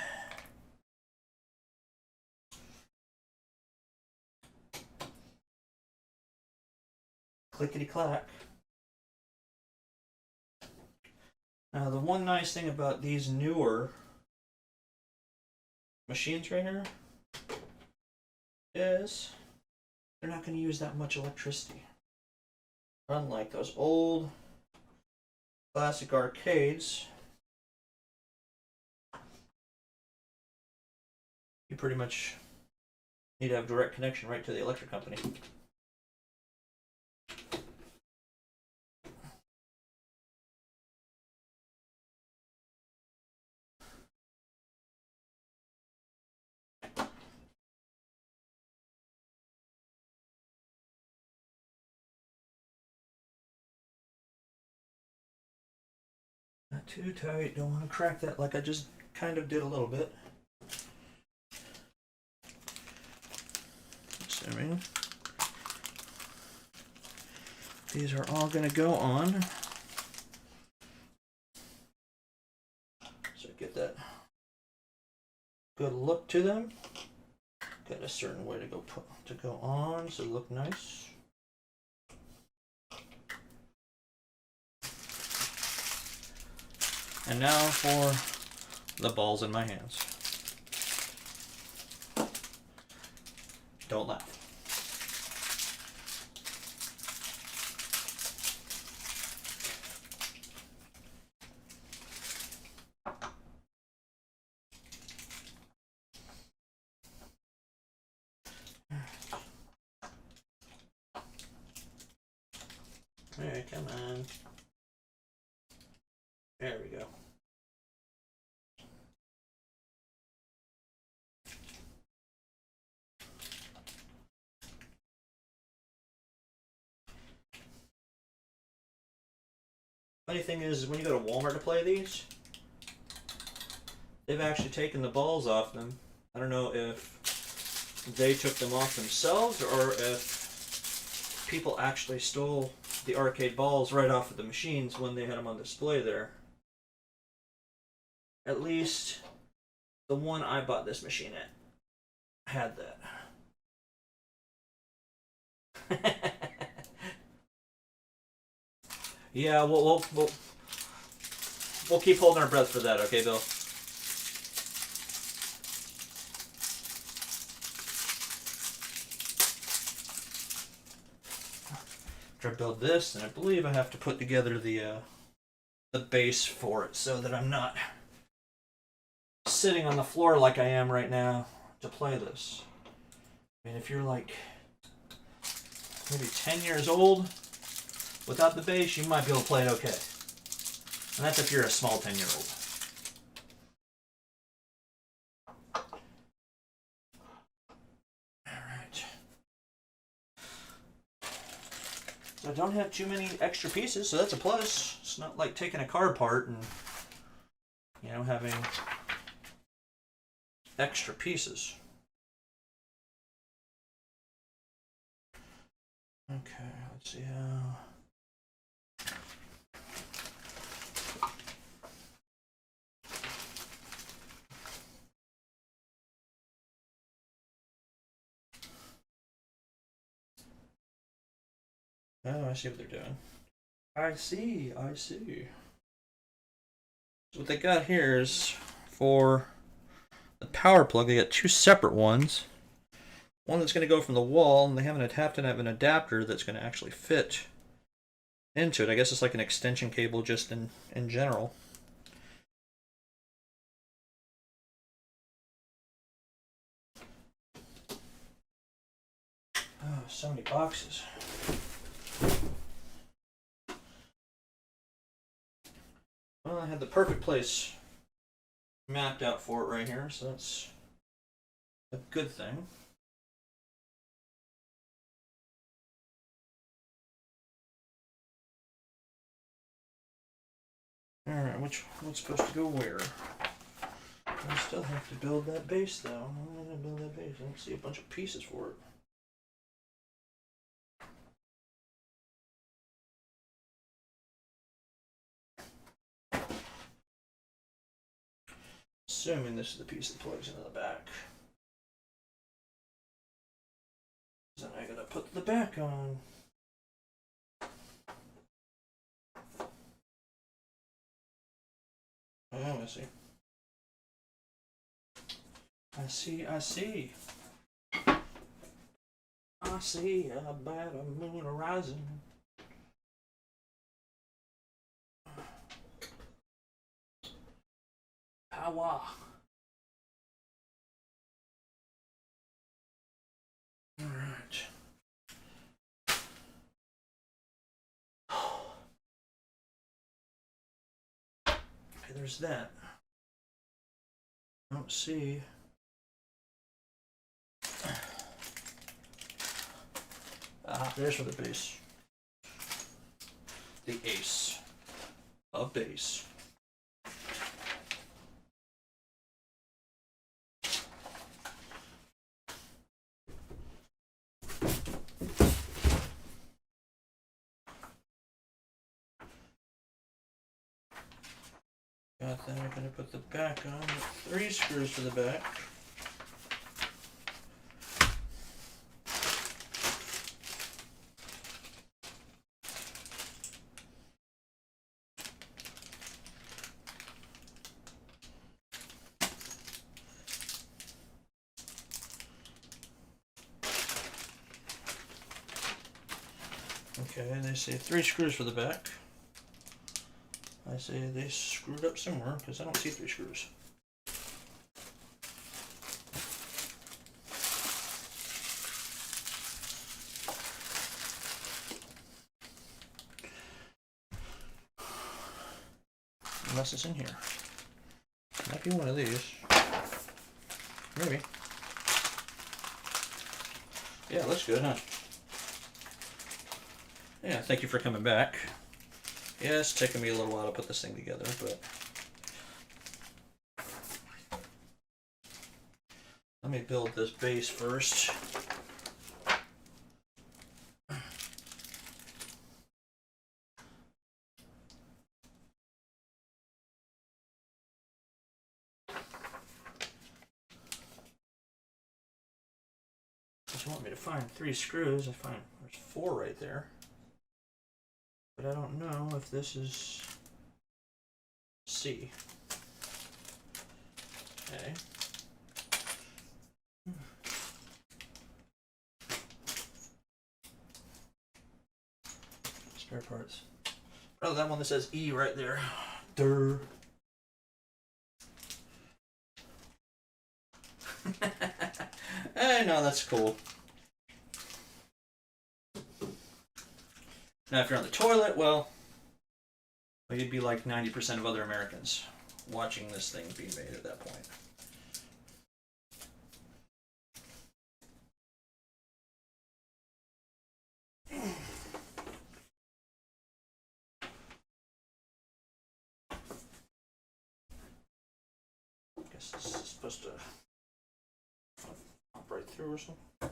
Clickety clack. Now the one nice thing about these newer machines right here is they're not going to use that much electricity. Unlike those old classic arcades, you pretty much need to have direct connection right to the electric company. Not too tight, don't want to crack that like I just kind of did a little bit. Assuming these are all going to go on. So get that good look to them. Got a certain way to go on so they look nice. And now for the balls in my hands. Don't laugh. Alright, come on. There we go. Funny thing is, when you go to Walmart to play these, they've actually taken the balls off them. I don't know if they took them off themselves or if people actually stole the arcade balls right off of the machines when they had them on display there. At least the one I bought this machine at had that. Yeah, we'll keep holding our breath for that, okay, Bill? Try to build this, and I believe I have to put together the base for it so that I'm not sitting on the floor like I am right now to play this. I mean, if you're like maybe 10 years old without the base, you might be able to play it okay. And that's if you're a small 10-year-old. Alright. So I don't have too many extra pieces, so that's a plus. It's not like taking a car apart and, you know, having extra pieces. Okay, let's see how... Oh, I see what they're doing. I see. So what they got here is for the power plug, they got two separate ones. One that's going to go from the wall, and they have to have an adapter that's going to actually fit into it. I guess it's like an extension cable just in general. Oh, so many boxes. Well, I had the perfect place mapped out for it right here, so that's a good thing. Alright, what's supposed to go where? I still have to build that base though. I'm gonna build that base. I don't see a bunch of pieces for it. Assuming this is the piece that plugs into the back. Then I gotta put the back on. Oh, I see. I see. I see about a moon rising. Power. Alright. Okay, there's that. I don't see. There's for the base. The ace of base. Got that. I'm gonna put the back on. 3 screws for the back. Okay, and they say 3 screws for the back. I say they screwed up somewhere because I don't see 3 screws. Unless it's in here. Might be one of these. Maybe. Yeah, it looks good, huh? Yeah, thank you for coming back. Yeah, it's taking me a little while to put this thing together, but let me build this base first. If you want me to find 3 screws, I find there's 4 right there. But I don't know if this is C. Okay. Spare parts. Oh, that one that says E right there. Durr. I know, that's cool. Now, if you're on the toilet, well, you'd be like 90% of other Americans watching this thing being made at that point. I guess this is supposed to pop right through or something.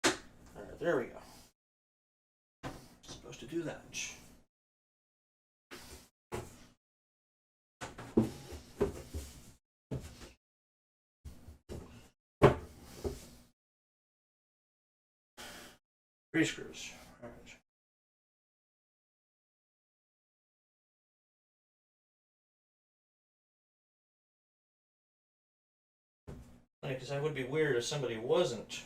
Alright, there we go. Supposed to do that. Three screws. All right. Because that would be weird if somebody wasn't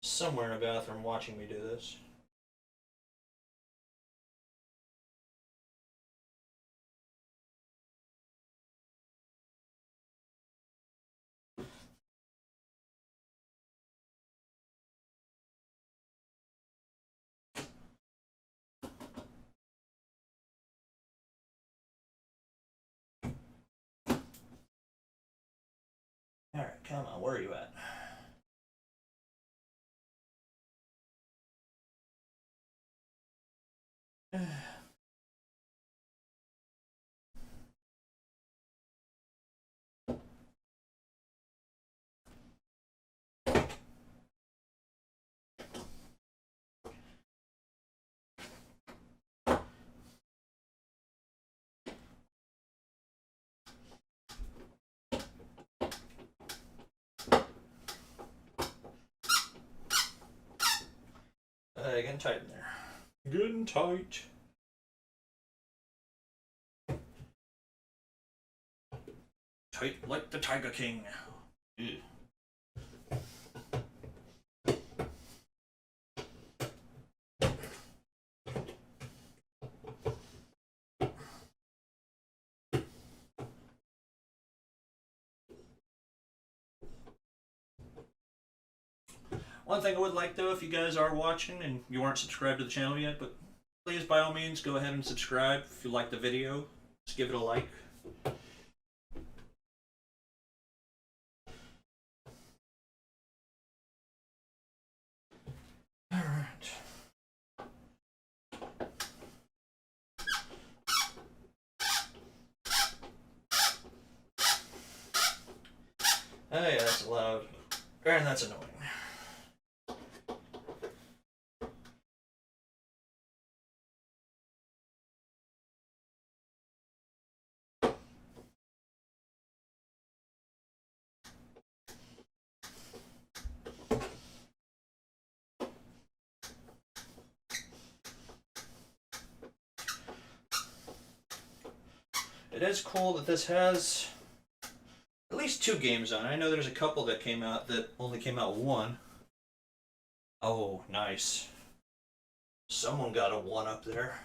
somewhere in a bathroom watching me do this. Alright, come on, where are you at? Getting tight in there. Good and tight. Tight like the Tiger King. Ew. One thing I would like though, if you guys are watching and you aren't subscribed to the channel yet, but please by all means go ahead and subscribe if you like the video. Just give it a like. Alright. Oh yeah, that's loud. And that's annoying. It is cool that this has at least 2 games on it. I know there's a couple that came out that only came out 1. Oh, nice. Someone got a one up there.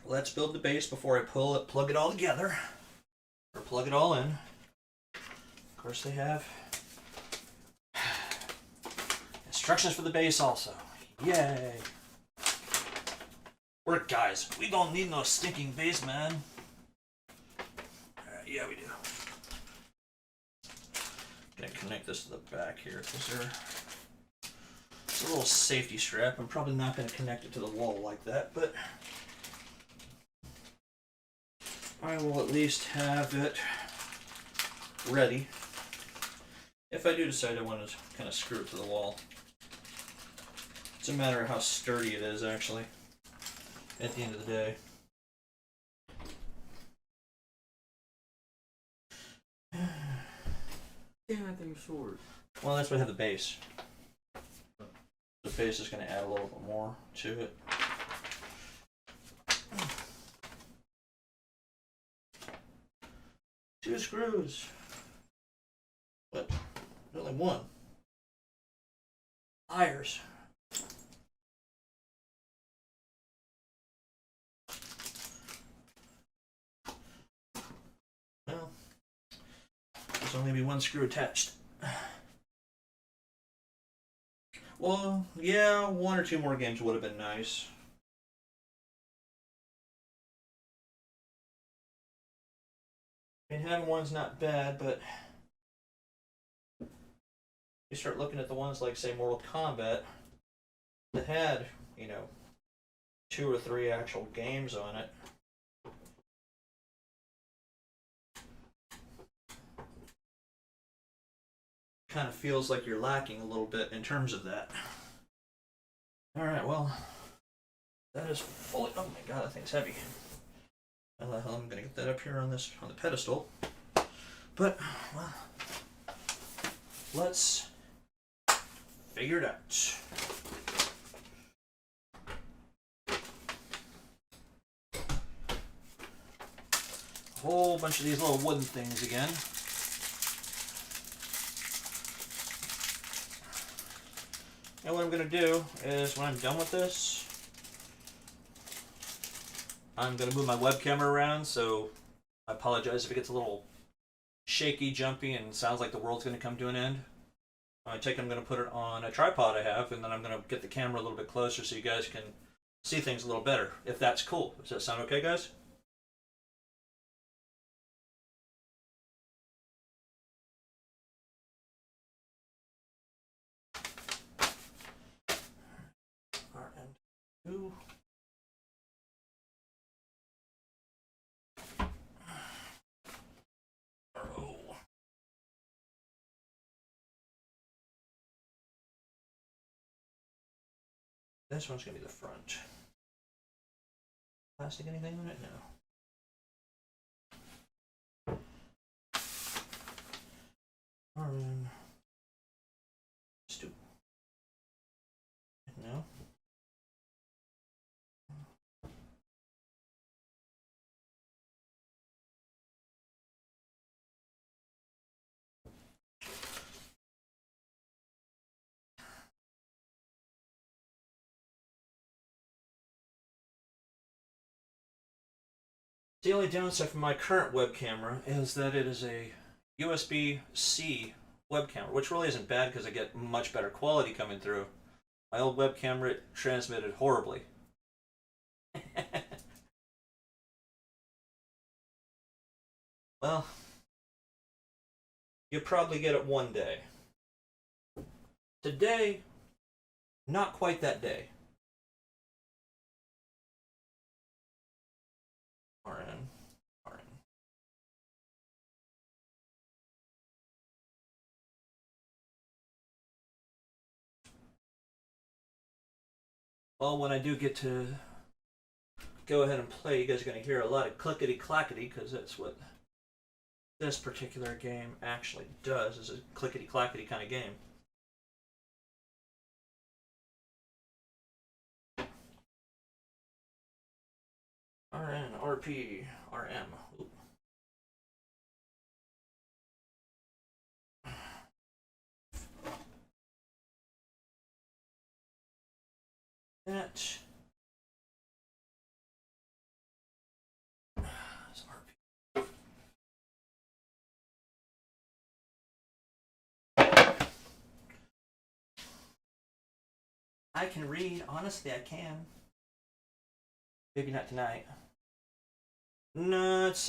Let's build the base before I plug it all together. Or plug it all in. Of course they have instructions for the base also. Yay! Work, guys. We don't need no stinking base, man. Alright, yeah we do. Gonna connect this to the back here because it's a little safety strap. I'm probably not gonna connect it to the wall like that, but I will at least have it ready if I do decide I want to kind of screw it to the wall. It's a matter of how sturdy it is, actually, at the end of the day. Damn, that thing's short. Well, that's why I have the base. The base is going to add a little bit more to it. Two screws. But only one. Pliers. Well, there's only be one screw attached. Well, yeah, one or two more games would have been nice. I mean, having one's not bad, but you start looking at the ones like, say, Mortal Kombat that had, you know, 2 or 3 actual games on it. Kind of feels like you're lacking a little bit in terms of that. Alright, well, that is fully. Oh my god, that thing's heavy. How the hell am I gonna get that up here on the pedestal? But, well, let's figure it out. A whole bunch of these little wooden things again. And what I'm going to do is, when I'm done with this, I'm going to move my webcam around, so I apologize if it gets a little shaky, jumpy, and sounds like the world's going to come to an end. I'm going to put it on a tripod I have, and then I'm going to get the camera a little bit closer so you guys can see things a little better, if that's cool. Does that sound okay, guys? RM2. Oh. This one's going to be the front. Plastic anything on it? No. Stupid. No. The only downside for my current web camera is that it is a USB-C web camera, which really isn't bad because I get much better quality coming through. My old web camera transmitted horribly. Well, you'll probably get it one day. Today, not quite that day. RN. Well, when I do get to go ahead and play, you guys are going to hear a lot of clickety-clackety, because that's what this particular game actually does, is a clickety-clackety kind of game. RN, RP, RM. Ooh. that. I can read. Honestly, I can. Maybe not tonight. No, it's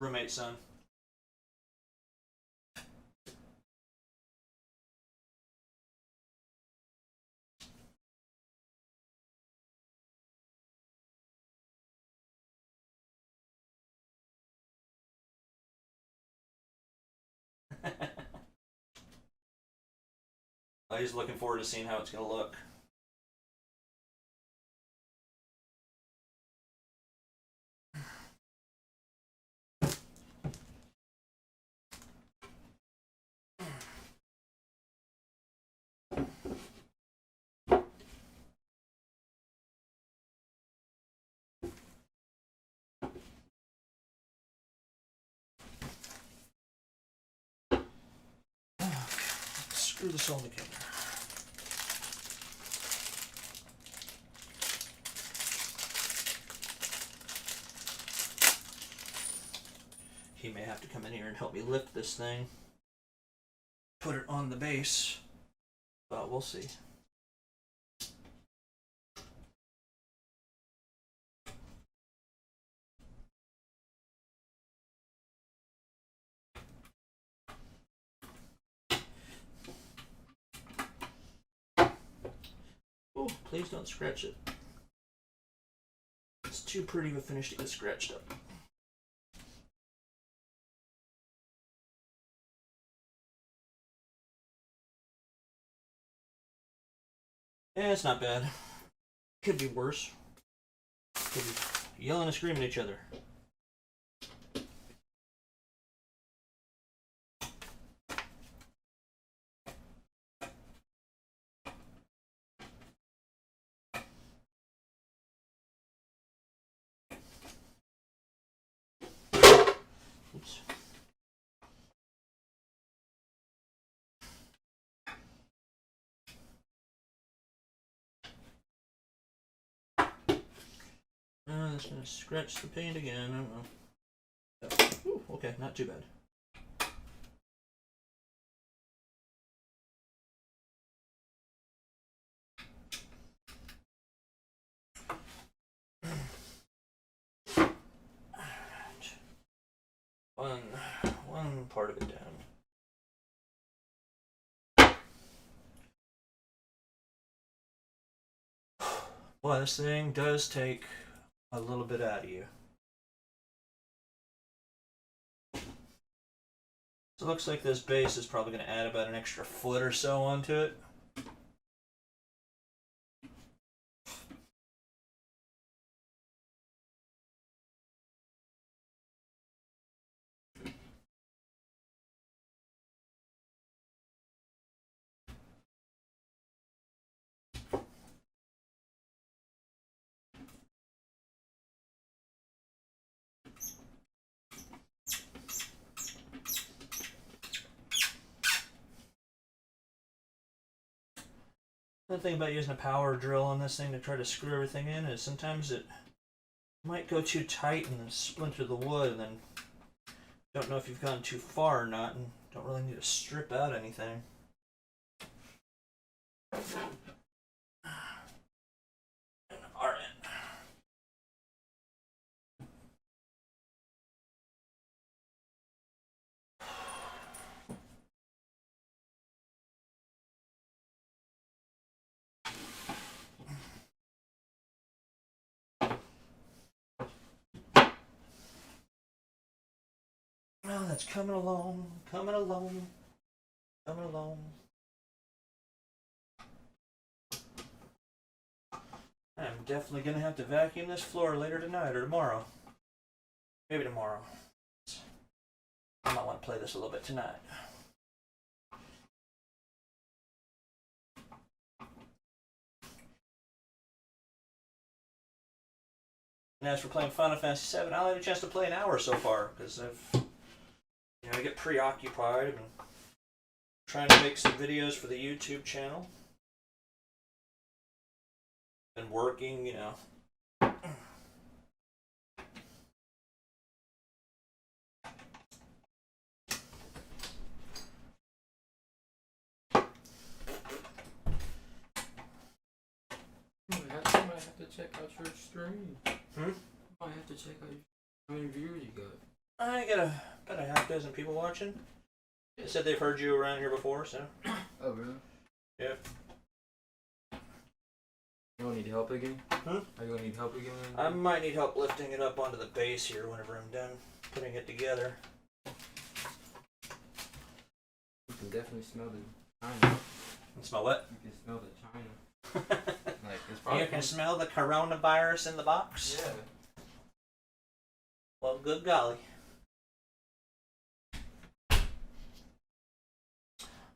roommate's son. He's looking forward to seeing how it's going to look. Screw this all together. He may have to come in here and help me lift this thing. Put it on the base. But we'll see. Oh, please don't scratch it. It's too pretty of a finish to get scratched up. Yeah, it's not bad. Could be worse. Could be yelling and screaming at each other. Oops. That's gonna scratch the paint again. I don't know. Ooh, okay, not too bad. One part of it down. Well, this thing does take a little bit out of you. So it looks like this base is probably going to add about an extra foot or so onto it. The thing about using a power drill on this thing to try to screw everything in is sometimes it might go too tight and then splinter the wood, and then don't know if you've gone too far or not, and don't really need to strip out anything. Alright. Well, that's coming along, coming along, coming along. I'm definitely going to have to vacuum this floor later tonight or tomorrow. Maybe tomorrow. I might want to play this a little bit tonight. And as for playing Final Fantasy VII, I only had a chance to play an hour so far because I get preoccupied and trying to make some videos for the YouTube channel. been working, you know. I might have to check out your stream. Hmm? I might have to check out how many viewers you got. I got about a half dozen people watching. They said they've heard you around here before, so. Oh, really? Yeah. You don't need help again? Hmm? Are you gonna need help again? I might need help lifting it up onto the base here whenever I'm done putting it together. You can definitely smell the China. And smell what? You can smell the China. Like, it's probably You can smell the coronavirus in the box? Yeah. Well, good golly.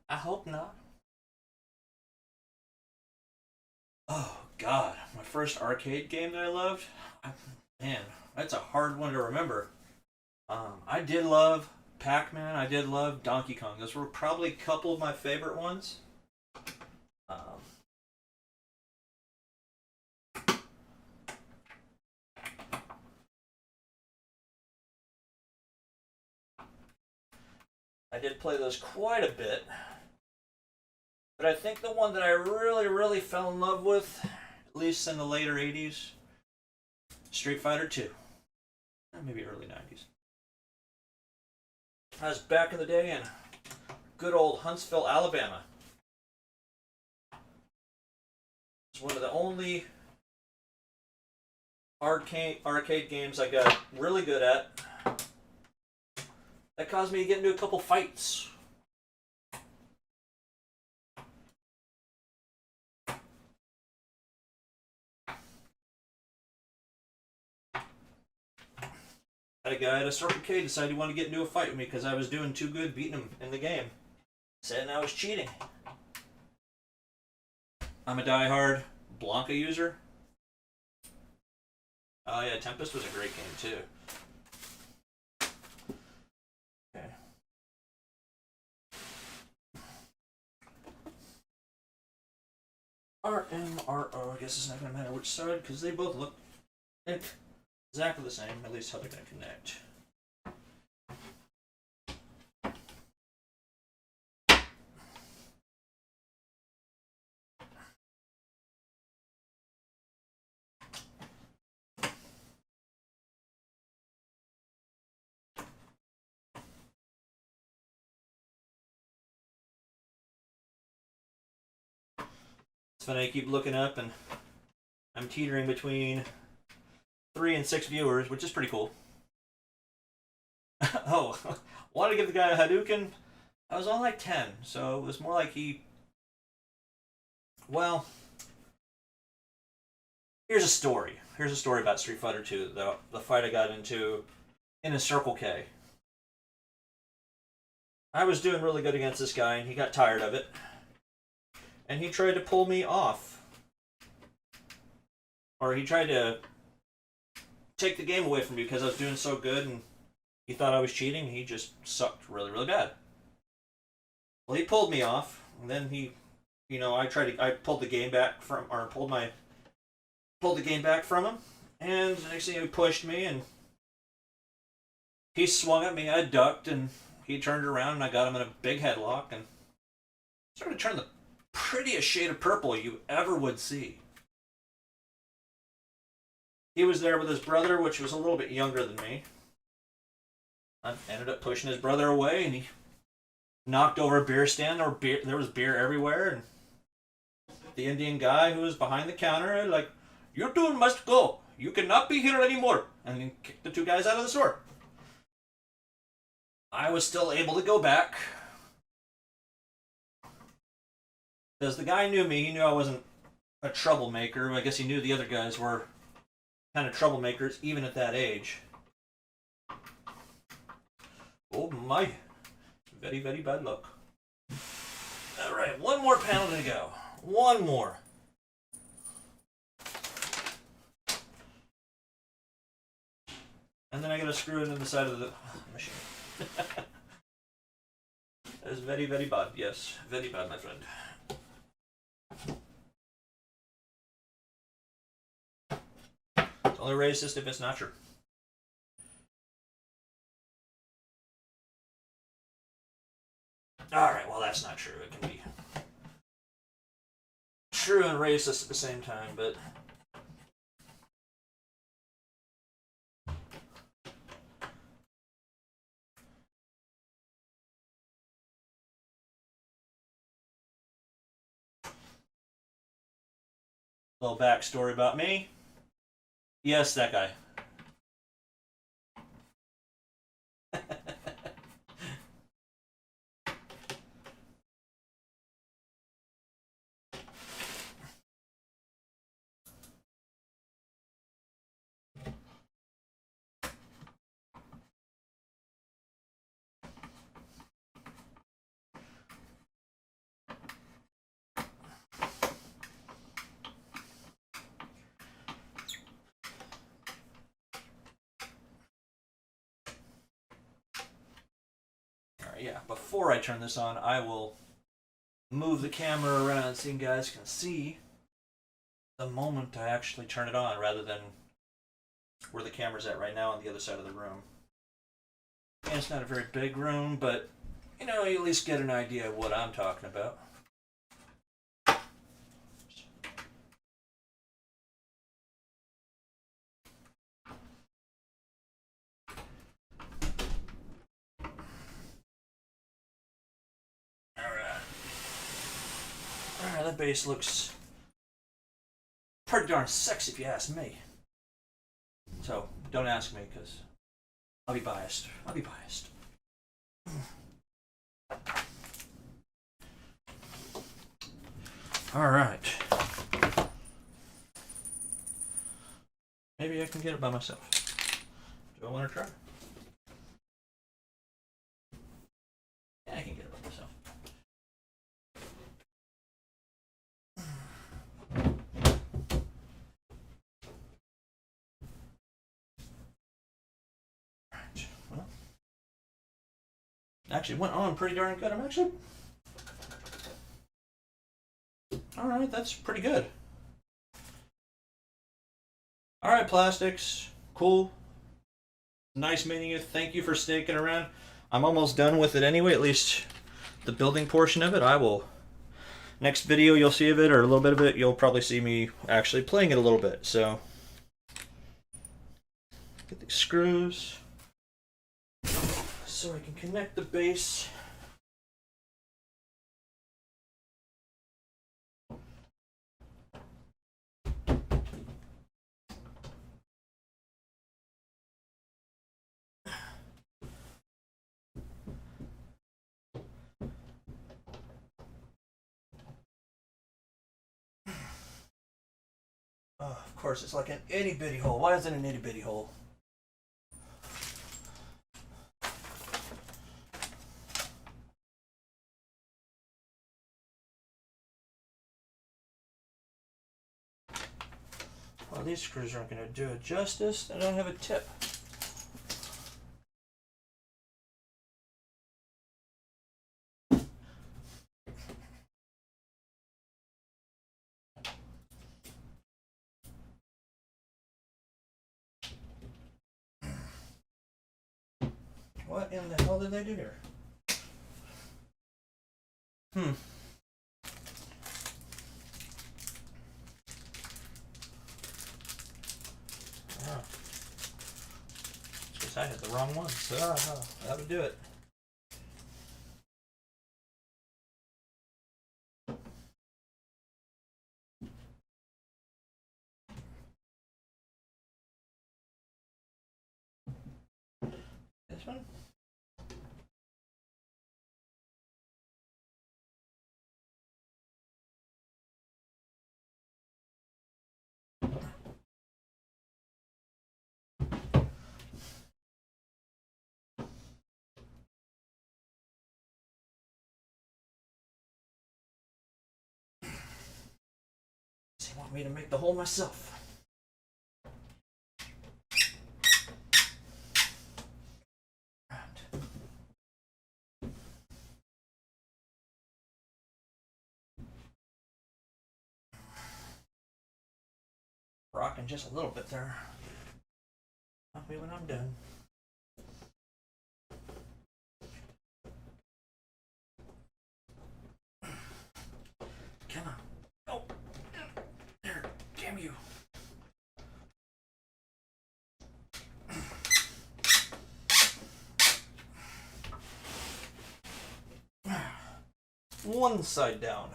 I hope not. Oh, God. My first arcade game that I loved? Man, that's a hard one to remember. I did love Pac-Man. I did love Donkey Kong. Those were probably a couple of my favorite ones. I did play those quite a bit. But I think the one that I really, really fell in love with, at least in the later 80s, Street Fighter 2. Maybe early 90s. I was back in the day in good old Huntsville, Alabama. It's one of the only arcade games I got really good at. That caused me to get into a couple fights. Had a guy at a Circle K decide he wanted to get into a fight with me because I was doing too good beating him in the game. Saying I was cheating. I'm a die-hard Blanca user. Oh yeah, Tempest was a great game too. Okay. RMRO, I guess it's not going to matter which side because they both look exactly the same, at least how they're going to connect. It's funny, I keep looking up and I'm teetering between 3 and 6 viewers, which is pretty cool. Oh, wanted to give the guy a Hadouken. I was on like 10, so it was more like he... Well, here's a story. Here's a story about Street Fighter 2, the fight I got into in a Circle K. I was doing really good against this guy, and he got tired of it. And he tried to pull me off. Or he tried to take the game away from me because I was doing so good, and he thought I was cheating. He just sucked really, really bad. Well, he pulled me off, and then he, you know, I pulled the game back from, or pulled the game back from him, and the next thing he pushed me, and he swung at me. I ducked, and he turned around, and I got him in a big headlock, and started to turn the prettiest shade of purple you ever would see. He was there with his brother, which was a little bit younger than me. I ended up pushing his brother away, and he knocked over a beer stand. There was beer everywhere, and the Indian guy who was behind the counter, like, "You two must go. You cannot be here anymore." And he kicked the two guys out of the store. I was still able to go back. Because the guy knew me. He knew I wasn't a troublemaker. I guess he knew the other guys were kind of troublemakers, even at that age. Oh my. Very, very bad luck. Alright, one more panel to go. One more. And then I gotta screw it into the side of the machine. That is very, very bad. Yes, very bad, my friend. Only racist if it's not true. Alright, well, that's not true. It can be true and racist at the same time, but. Little backstory about me. Yes, that guy. Yeah, before I turn this on, I will move the camera around so you guys can see the moment I actually turn it on rather than where the camera's at right now on the other side of the room. And it's not a very big room, but you know, you at least get an idea of what I'm talking about. Alright, that base looks pretty darn sexy if you ask me. So, don't ask me because I'll be biased. I'll be biased. Alright. Maybe I can get it by myself. Do I want to try? Yeah, I can get it by myself. Right. Well, actually went on pretty darn good. I'm actually. Alright, that's pretty good. Alright, plastics. Cool. Nice meeting you. Thank you for sticking around. I'm almost done with it anyway, at least the building portion of it. I will. Next video you'll see of it, or a little bit of it, you'll probably see me actually playing it a little bit. So, get these screws so I can connect the base. Oh, of course, it's like an itty bitty hole. Why is it an itty bitty hole? Well, these screws aren't going to do it justice. I don't have a tip. What in the hell did they do here? Oh. Guess I had the wrong one, so that would do it. This one? Does he want me to make the hole myself? Rocking just a little bit there. Stop me when I'm done. Come on. Oh, there. Damn you. One side down.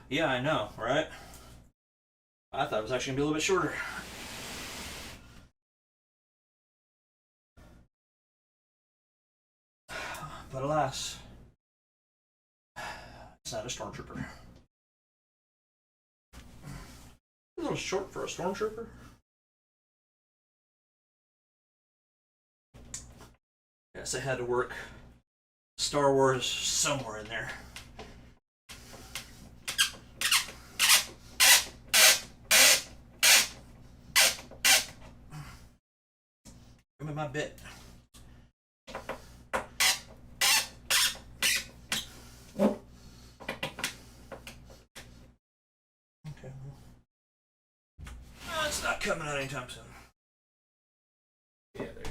Yeah, I know, right? I thought it was actually gonna be a little bit shorter. But alas, it's not a stormtrooper. A little short for a stormtrooper. Guess I had to work Star Wars somewhere in there. Give me my bit. Okay. It's not coming out anytime soon. Yeah, there you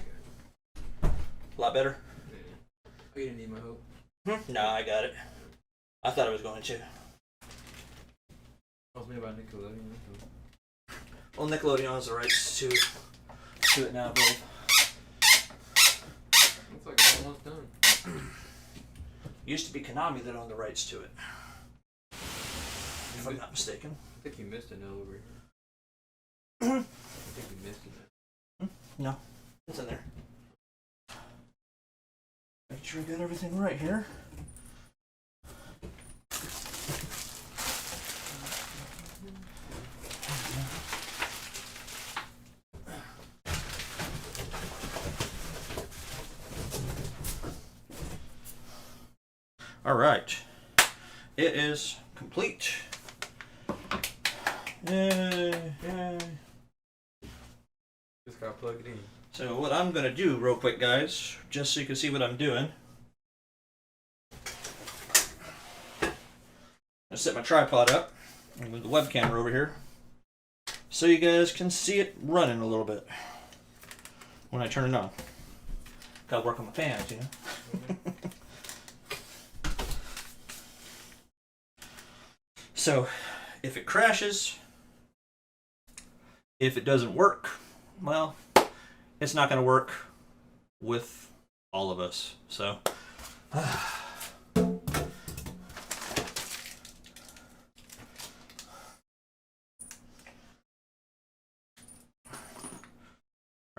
go. A lot better? Yeah. Oh, you didn't need my help? No, I got it. I thought I was going to. Tell me about Nickelodeon. Well, Nickelodeon has the rights to it now, I believe. Looks like it's almost done. Used to be Konami that owned the rights to it. If I'm not mistaken. I think you missed a note over here. I think you missed it. No, it's in there. Make sure I got everything right here. All right, it is complete. Yay, yay. Just gotta plug it in. So what I'm gonna do real quick, guys, just so you can see what I'm doing. I set my tripod up and move the webcam over here so you guys can see it running a little bit when I turn it on. Gotta work on my fans, you know. So if it crashes, if it doesn't work, well, it's not going to work with all of us. So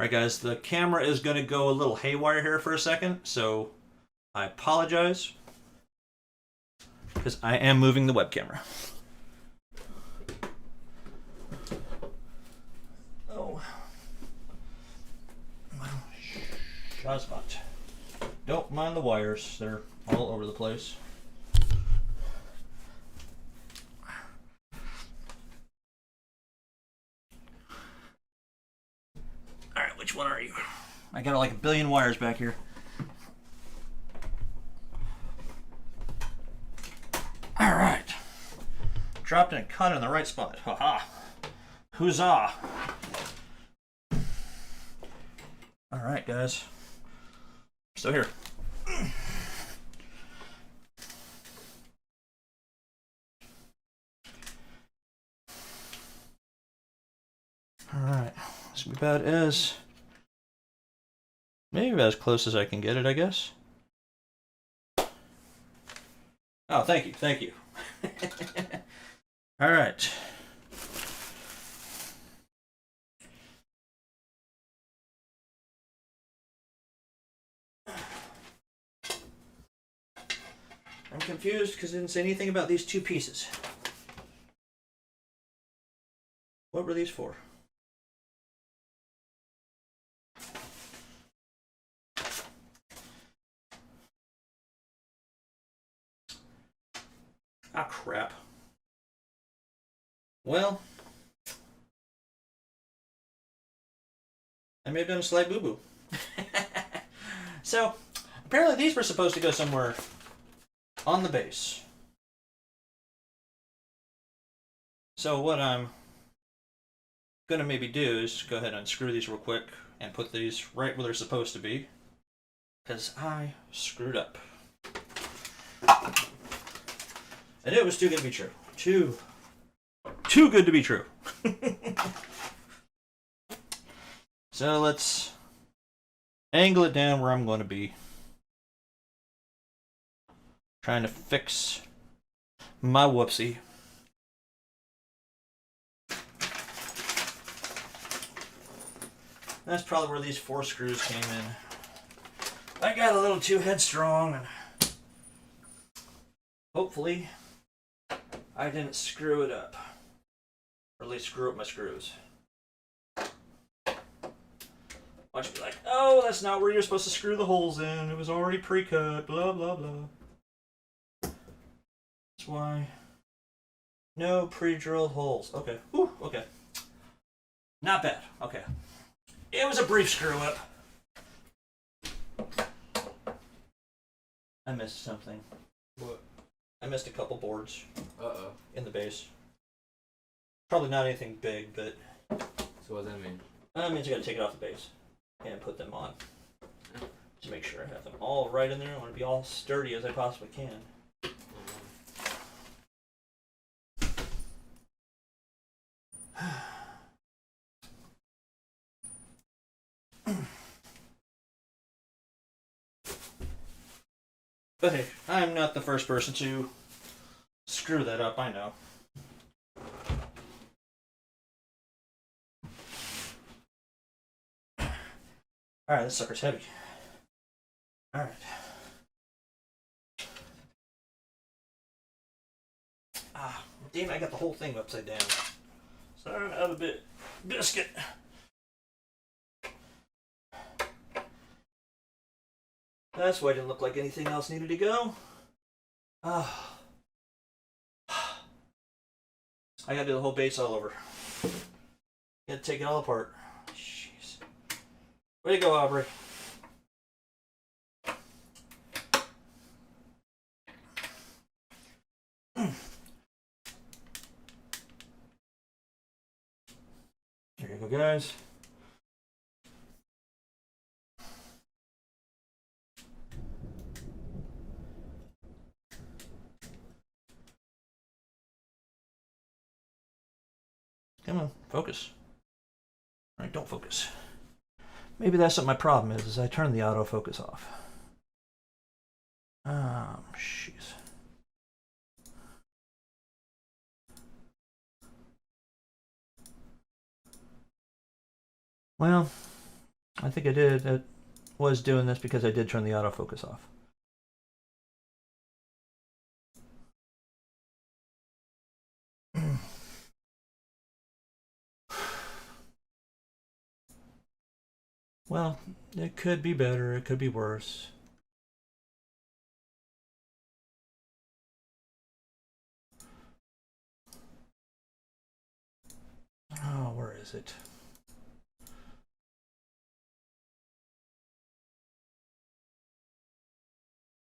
Alright guys, the camera is going to go a little haywire here for a second, so I apologize because I am moving the web camera. Oh. Shazbot. Don't mind the wires, they're all over the place. Alright, which one are you? I got like a billion wires back here. Alright. Dropped and caught it in the right spot. Haha. Huzzah. Alright, guys. Still here. Alright. This will be about maybe about as close as I can get it, I guess. Oh, thank you, thank you. Alright. I'm confused because it didn't say anything about these two pieces. What were these for? Ah, crap. Well, I may have done a slight boo-boo. So, apparently these were supposed to go somewhere on the base. So what I'm gonna maybe do is go ahead and unscrew these real quick and put these right where they're supposed to be, because I screwed up. And it was too good to be true. Too good to be true. So let's angle it down where I'm going to be. Trying to fix my whoopsie. That's probably where these 4 screws came in. I got a little too headstrong, and hopefully I didn't screw it up. Or at least screw up my screws. Watch me like, oh, that's not where you're supposed to screw the holes in. It was already pre-cut, blah, blah, blah. That's why. No pre-drilled holes. Okay. Whew, okay. Not bad. Okay. It was a brief screw up. I missed something. What? I missed a couple boards Uh-oh. in the base. Probably not anything big, but So what does that mean? that means I gotta take it off the base and put them on. Just make sure I have them all right in there. I want to be all sturdy as I possibly can. But hey, I'm not the first person to screw that up, I know. Alright, this sucker's heavy. Alright. Ah, damn it, I got the whole thing upside down. Son of a biscuit. That's why it didn't look like anything else needed to go. Ah. I gotta do the whole base all over. Gotta take it all apart. Jeez. Way to go, Aubrey. There you go, guys. Come on, focus. All right, don't focus. Maybe that's what my problem is I turn the autofocus off. Jeez. Well, I think I did. I was doing this because I did turn the autofocus off. Well, it could be better, it could be worse. Oh, where is it?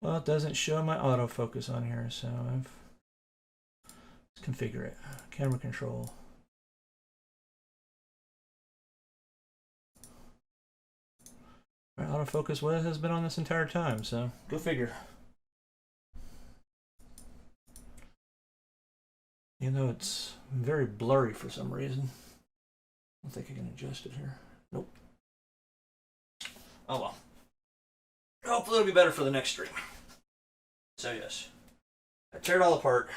Well, it doesn't show my autofocus on here, so let's configure it. Camera control. My autofocus has been on this entire time, so go figure. You know, it's very blurry for some reason. I don't think I can adjust it here. Nope. Oh well. Hopefully it'll be better for the next stream. So yes, I tear it all apart.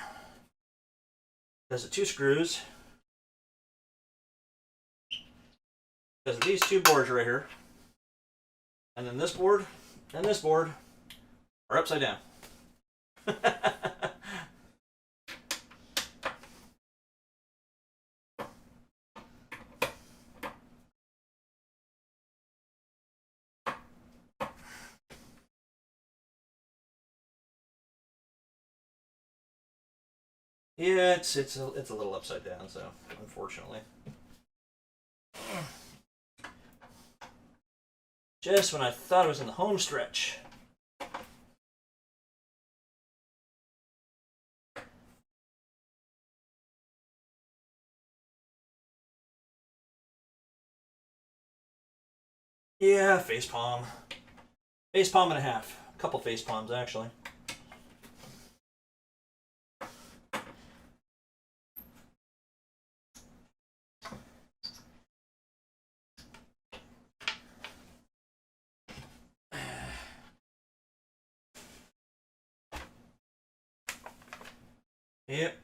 There's the 2 screws. There's these 2 boards right here. And then this board and this board are upside down. Yeah, it's a little upside down, so unfortunately. Just when I thought I was in the home stretch. Yeah, face palm. Face palm and a half. A couple face palms, actually. Yep.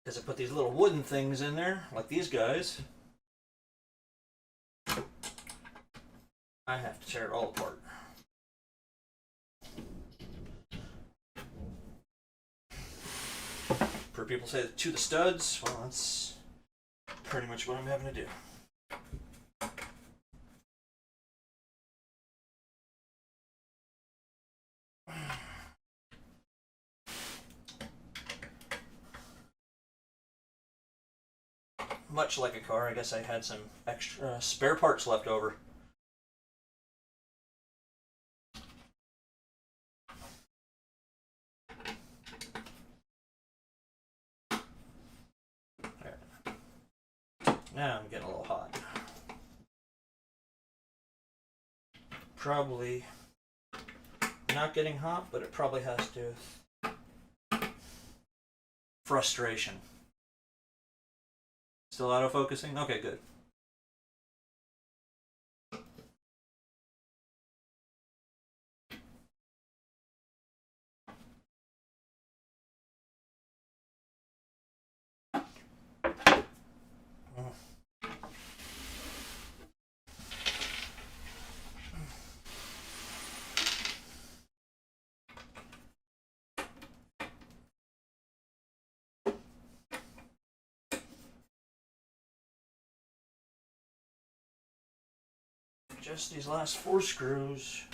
Because I put these little wooden things in there, like these guys, I have to tear it all apart. For people say to the studs, well, that's pretty much what I'm having to do. Much like a car, I guess I had some extra spare parts left over. There. Now I'm getting a little hot. Probably not getting hot, but it probably has to. Frustration. Still auto-focusing? Okay, good. Just these last 4 screws.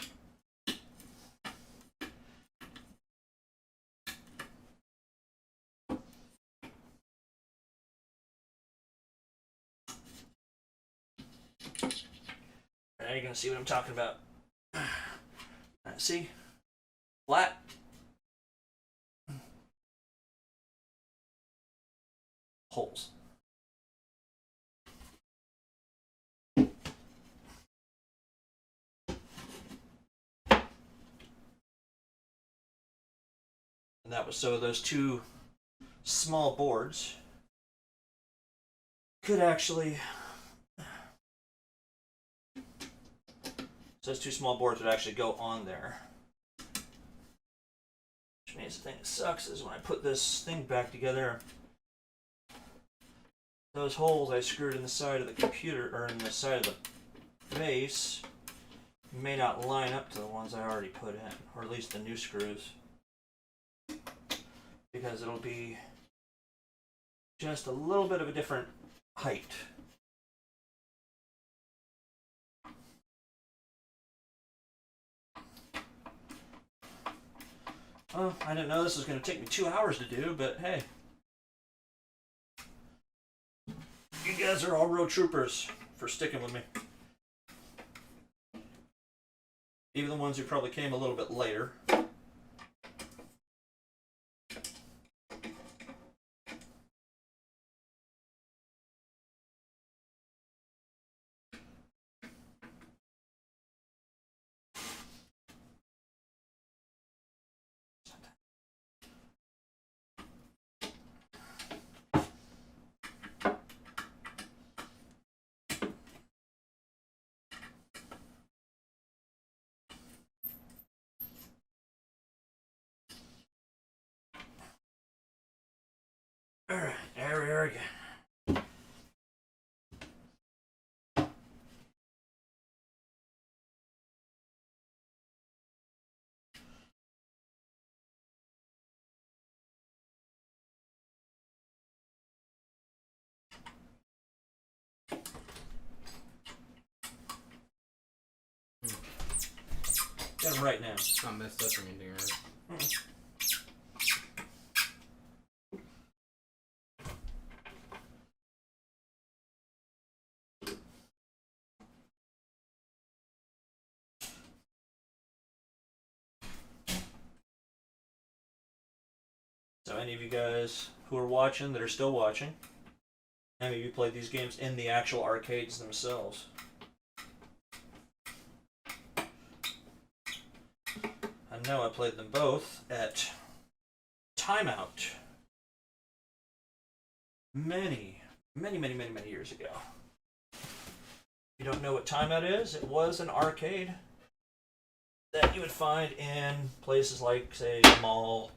Now you're going to see what I'm talking about. See? Flat. Holes. And that was so those 2 small boards could actually. So those 2 small boards would actually go on there. Which means the thing that sucks is when I put this thing back together, those holes I screwed in the side of the computer, or in the side of the base, may not line up to the ones I already put in, or at least the new screws. Because it'll be just a little bit of a different height. Oh, I didn't know this was going to take me 2 hours to do, but hey. You guys are all road troopers for sticking with me. Even the ones who probably came a little bit later. Alright, there we go. Got them right now. It's not messed up or anything, right? Mm-mm. So any of you guys who are watching, that are still watching, how many of you played these games in the actual arcades themselves? I know I played them both at Timeout many years ago. If you don't know what Timeout is, it was an arcade that you would find in places like, say, the mall,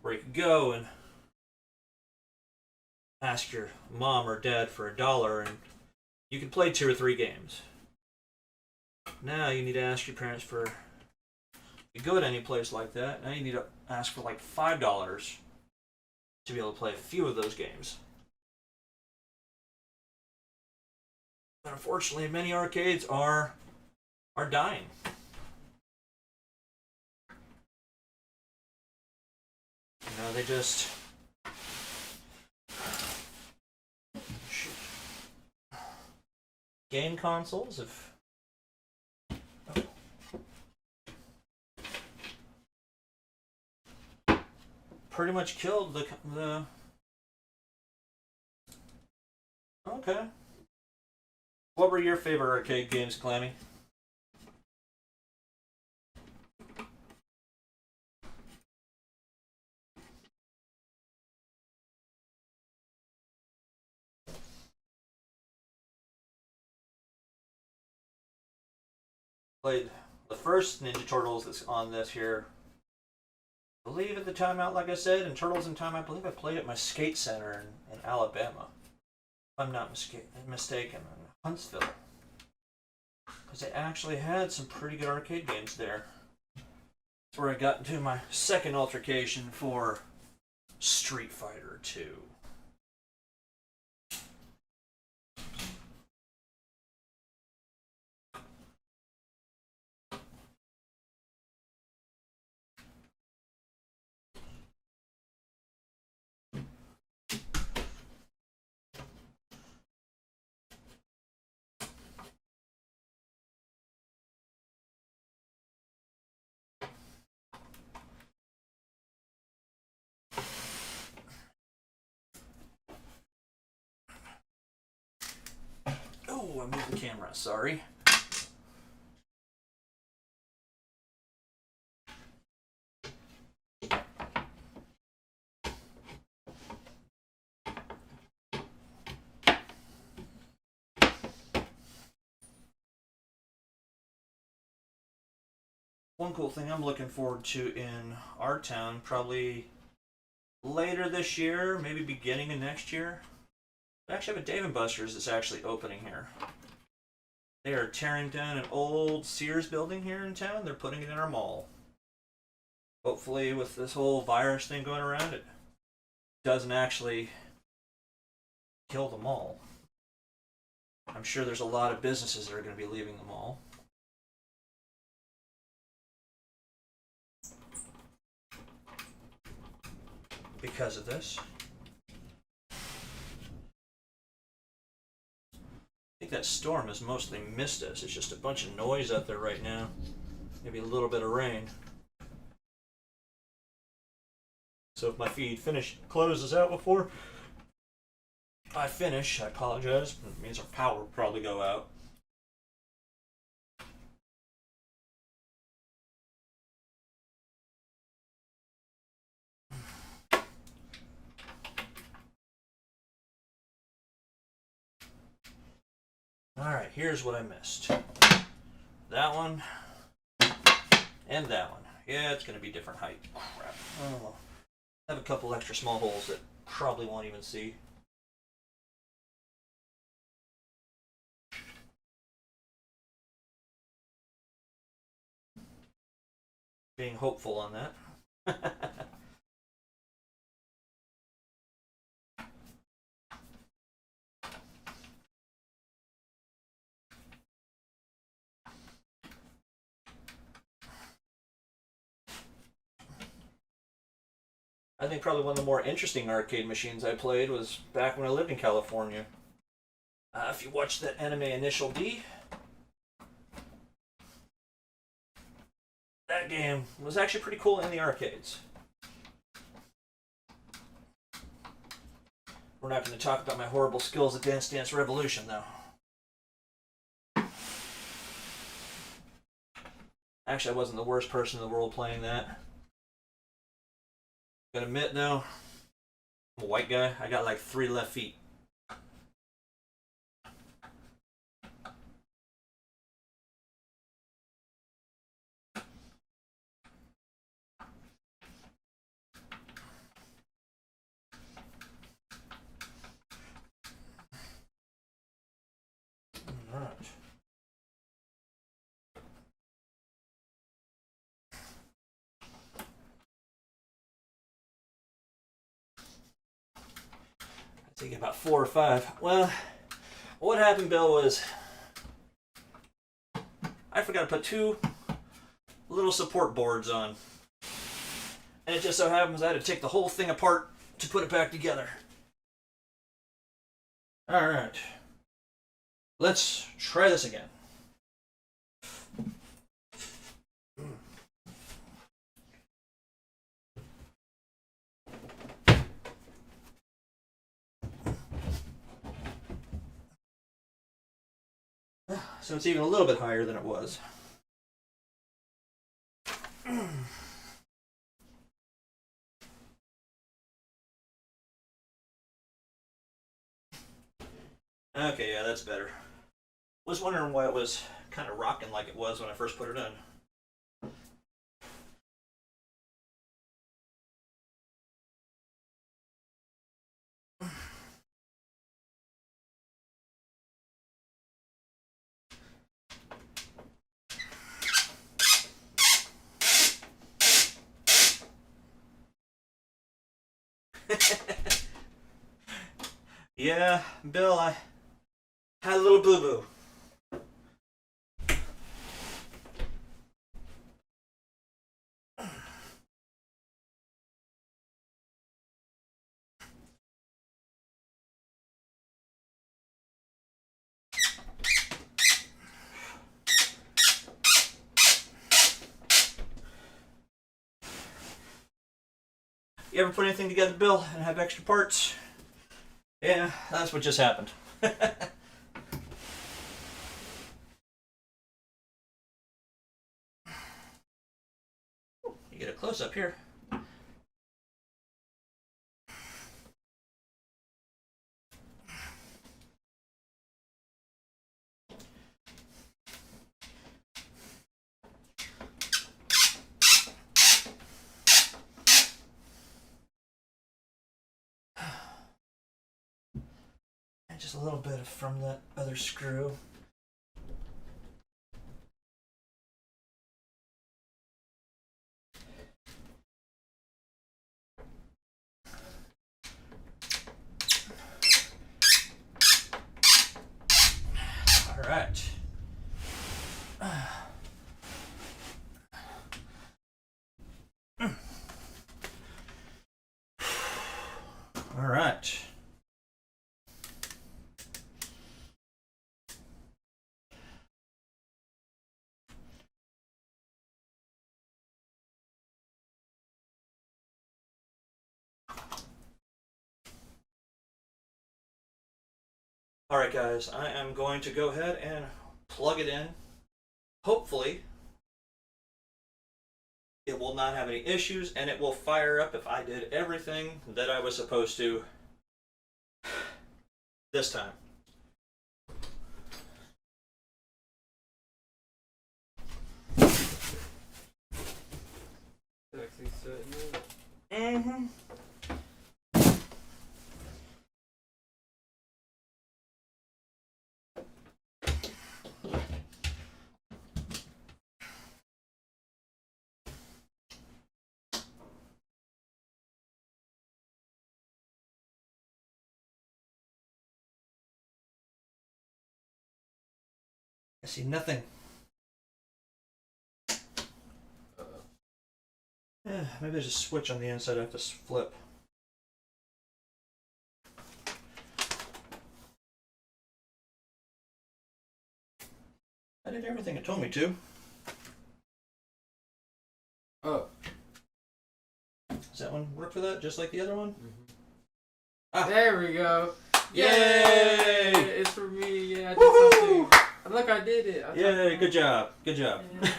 where you could go and ask your mom or dad for $1 and you could play 2 or 3 games. Now you need to ask your parents for, if you go to any place like that, now you need to ask for like $5 to be able to play a few of those games. But unfortunately, many arcades are dying. You know, they just game consoles have pretty much killed the. Okay. What were your favorite arcade games, Clammy? Played the first Ninja Turtles that's on this here. I believe at the Timeout, like I said, and Turtles in Time, I believe I played at my skate center in Alabama. If I'm not mistaken, in Huntsville. Because they actually had some pretty good arcade games there. That's where I got into my second altercation for Street Fighter 2. Oh, I moved the camera, sorry. One cool thing I'm looking forward to in our town, probably later this year, maybe beginning of next year. We actually have a Dave & Buster's that's actually opening here. They are tearing down an old Sears building here in town. They're putting it in our mall. Hopefully, with this whole virus thing going around, it doesn't actually kill the mall. I'm sure there's a lot of businesses that are going to be leaving the mall. Because of this. I think that storm has mostly missed us. It's just a bunch of noise out there right now. Maybe a little bit of rain. So if my feed closes out before I finish, I apologize. It means our power will probably go out. Alright, here's what I missed. That one and that one. Yeah, it's going to be different height. Crap. Oh well. I have a couple extra small holes that probably won't even see. Being hopeful on that. I think probably one of the more interesting arcade machines I played was back when I lived in California. If you watch that anime Initial D, that that game was actually pretty cool in the arcades. We're not going to talk about my horrible skills at Dance Dance Revolution, though. Actually, I wasn't the worst person in the world playing that. Gotta admit, though, I'm a white guy. I got like 3 left feet. All right. I think about 4 or 5. Well, what happened, Bill, was I forgot to put 2 little support boards on. And it just so happens I had to take the whole thing apart to put it back together. Alright. Let's try this again. So it's even a little bit higher than it was. Okay, yeah, that's better. Was wondering why it was kind of rocking like it was when I first put it in. Yeah, Bill, I had a little boo-boo. You ever put anything together, Bill, and have extra parts? Yeah, that's what just happened. You get a close-up here. And just a little bit from that other screw. All right. All right. All right, guys, I am going to go ahead and plug it in. Hopefully, it will not have any issues and it will fire up if I did everything that I was supposed to this time. Actually setting up. Mm-hmm. I see nothing. Yeah, maybe there's a switch on the inside I have to flip. I did everything it told me to. one work for that, just like the other one? Mm-hmm. Ah. There we go. Yay! It's for me. Yeah, I did Woohoo! something. Look, I did it. Yay! Good job. Good job. Yeah.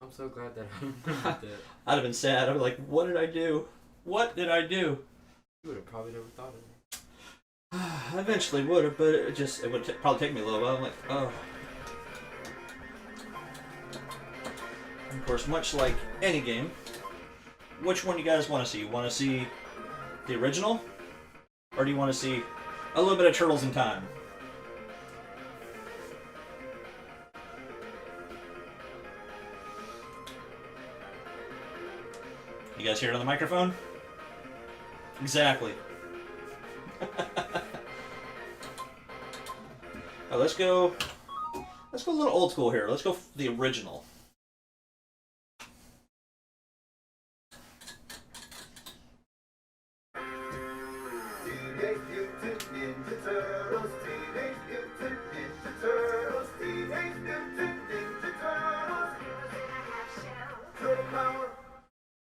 I'm so glad that I did that. I'd have been sad. I'd be like, what did I do? What did I do? You would have probably never thought of it. I eventually would have, but it would probably take me a little while. I'm like, oh. Of course, much like any game, which one you guys want to see? You want to see the original? Or do you want to see a little bit of Turtles in Time? You guys hear it on the microphone? Exactly. Oh, let's go a little old school here. Let's go the original.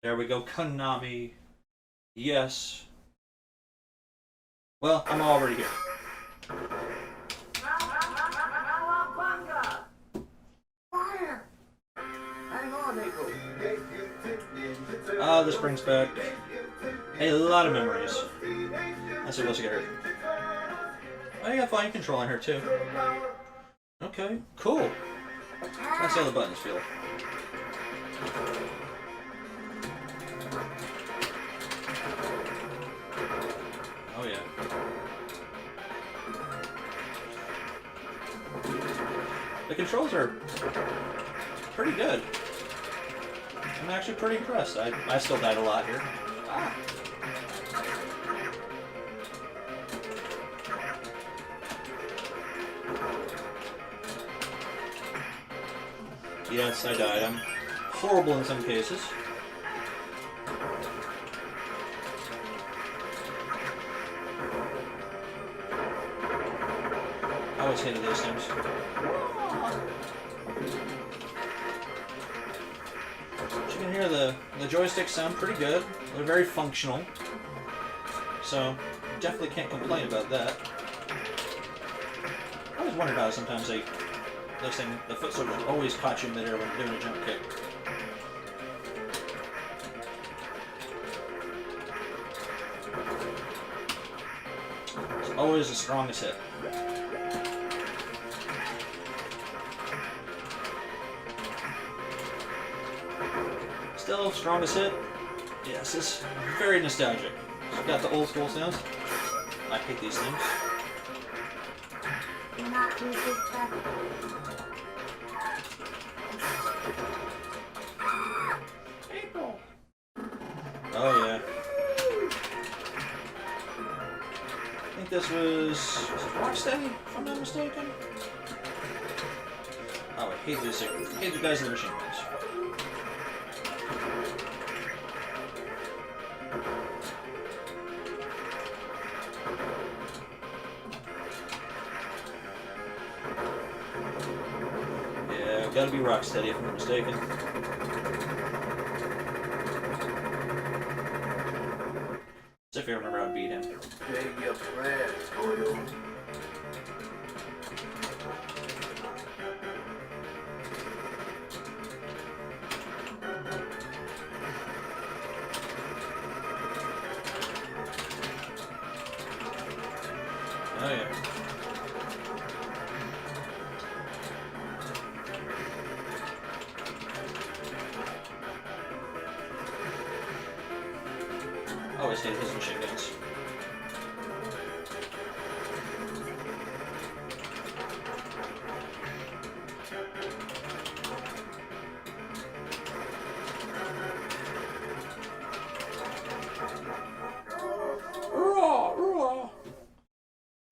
There we go, Konami. Yes. Well, I'm already here. This brings back a lot of memories. Let's see what else you got here. Oh, you got fine control in here too. Okay, cool. Let's see how the buttons feel. Oh yeah. The controls are pretty good. I'm actually pretty impressed. I still died a lot here. Ah. Yes, I died. I'm horrible in some cases. I always hated those things. But you can hear the joysticks sound pretty good. They're very functional. So, definitely can't complain about that. I always wondered how sometimes the foot soldiers always caught you in midair when doing a jump kick. It's always the strongest hit. Still, strongest hit. Yes, it's very nostalgic. It's got the old school sounds. I hate these things. Oh yeah. I think this was Rocksteady, if I'm not mistaken. Oh, I hate this. I hate the guys in the machine guns. Yeah, gotta be Rocksteady if I'm not mistaken. As if I remember how to beat him. Take your plans, Toyo. Oh yeah. Always hated his machine guns.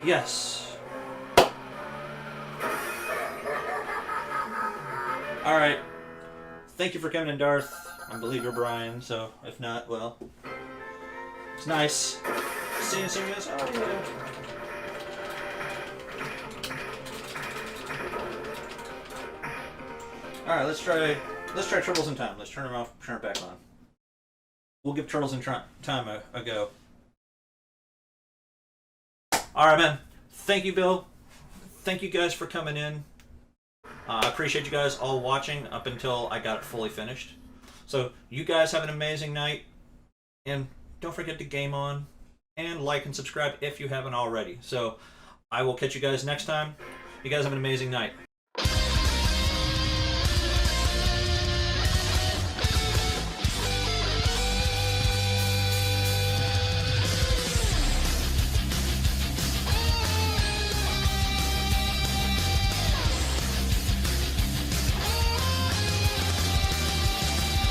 Yes. Alright. Thank you for coming in, Darth. I believe you're Brian, so if not, well, it's nice seeing some of this. Oh, yeah. Alright, let's try let's try Turtles in Time. Let's turn them off, turn it back on. We'll give Turtles in Time a go. All right, man. Thank you, Bill. Thank you guys for coming in. I appreciate you guys all watching up until I got it fully finished. So you guys have an amazing night, and don't forget to game on and like and subscribe if you haven't already. So I will catch you guys next time. You guys have an amazing night.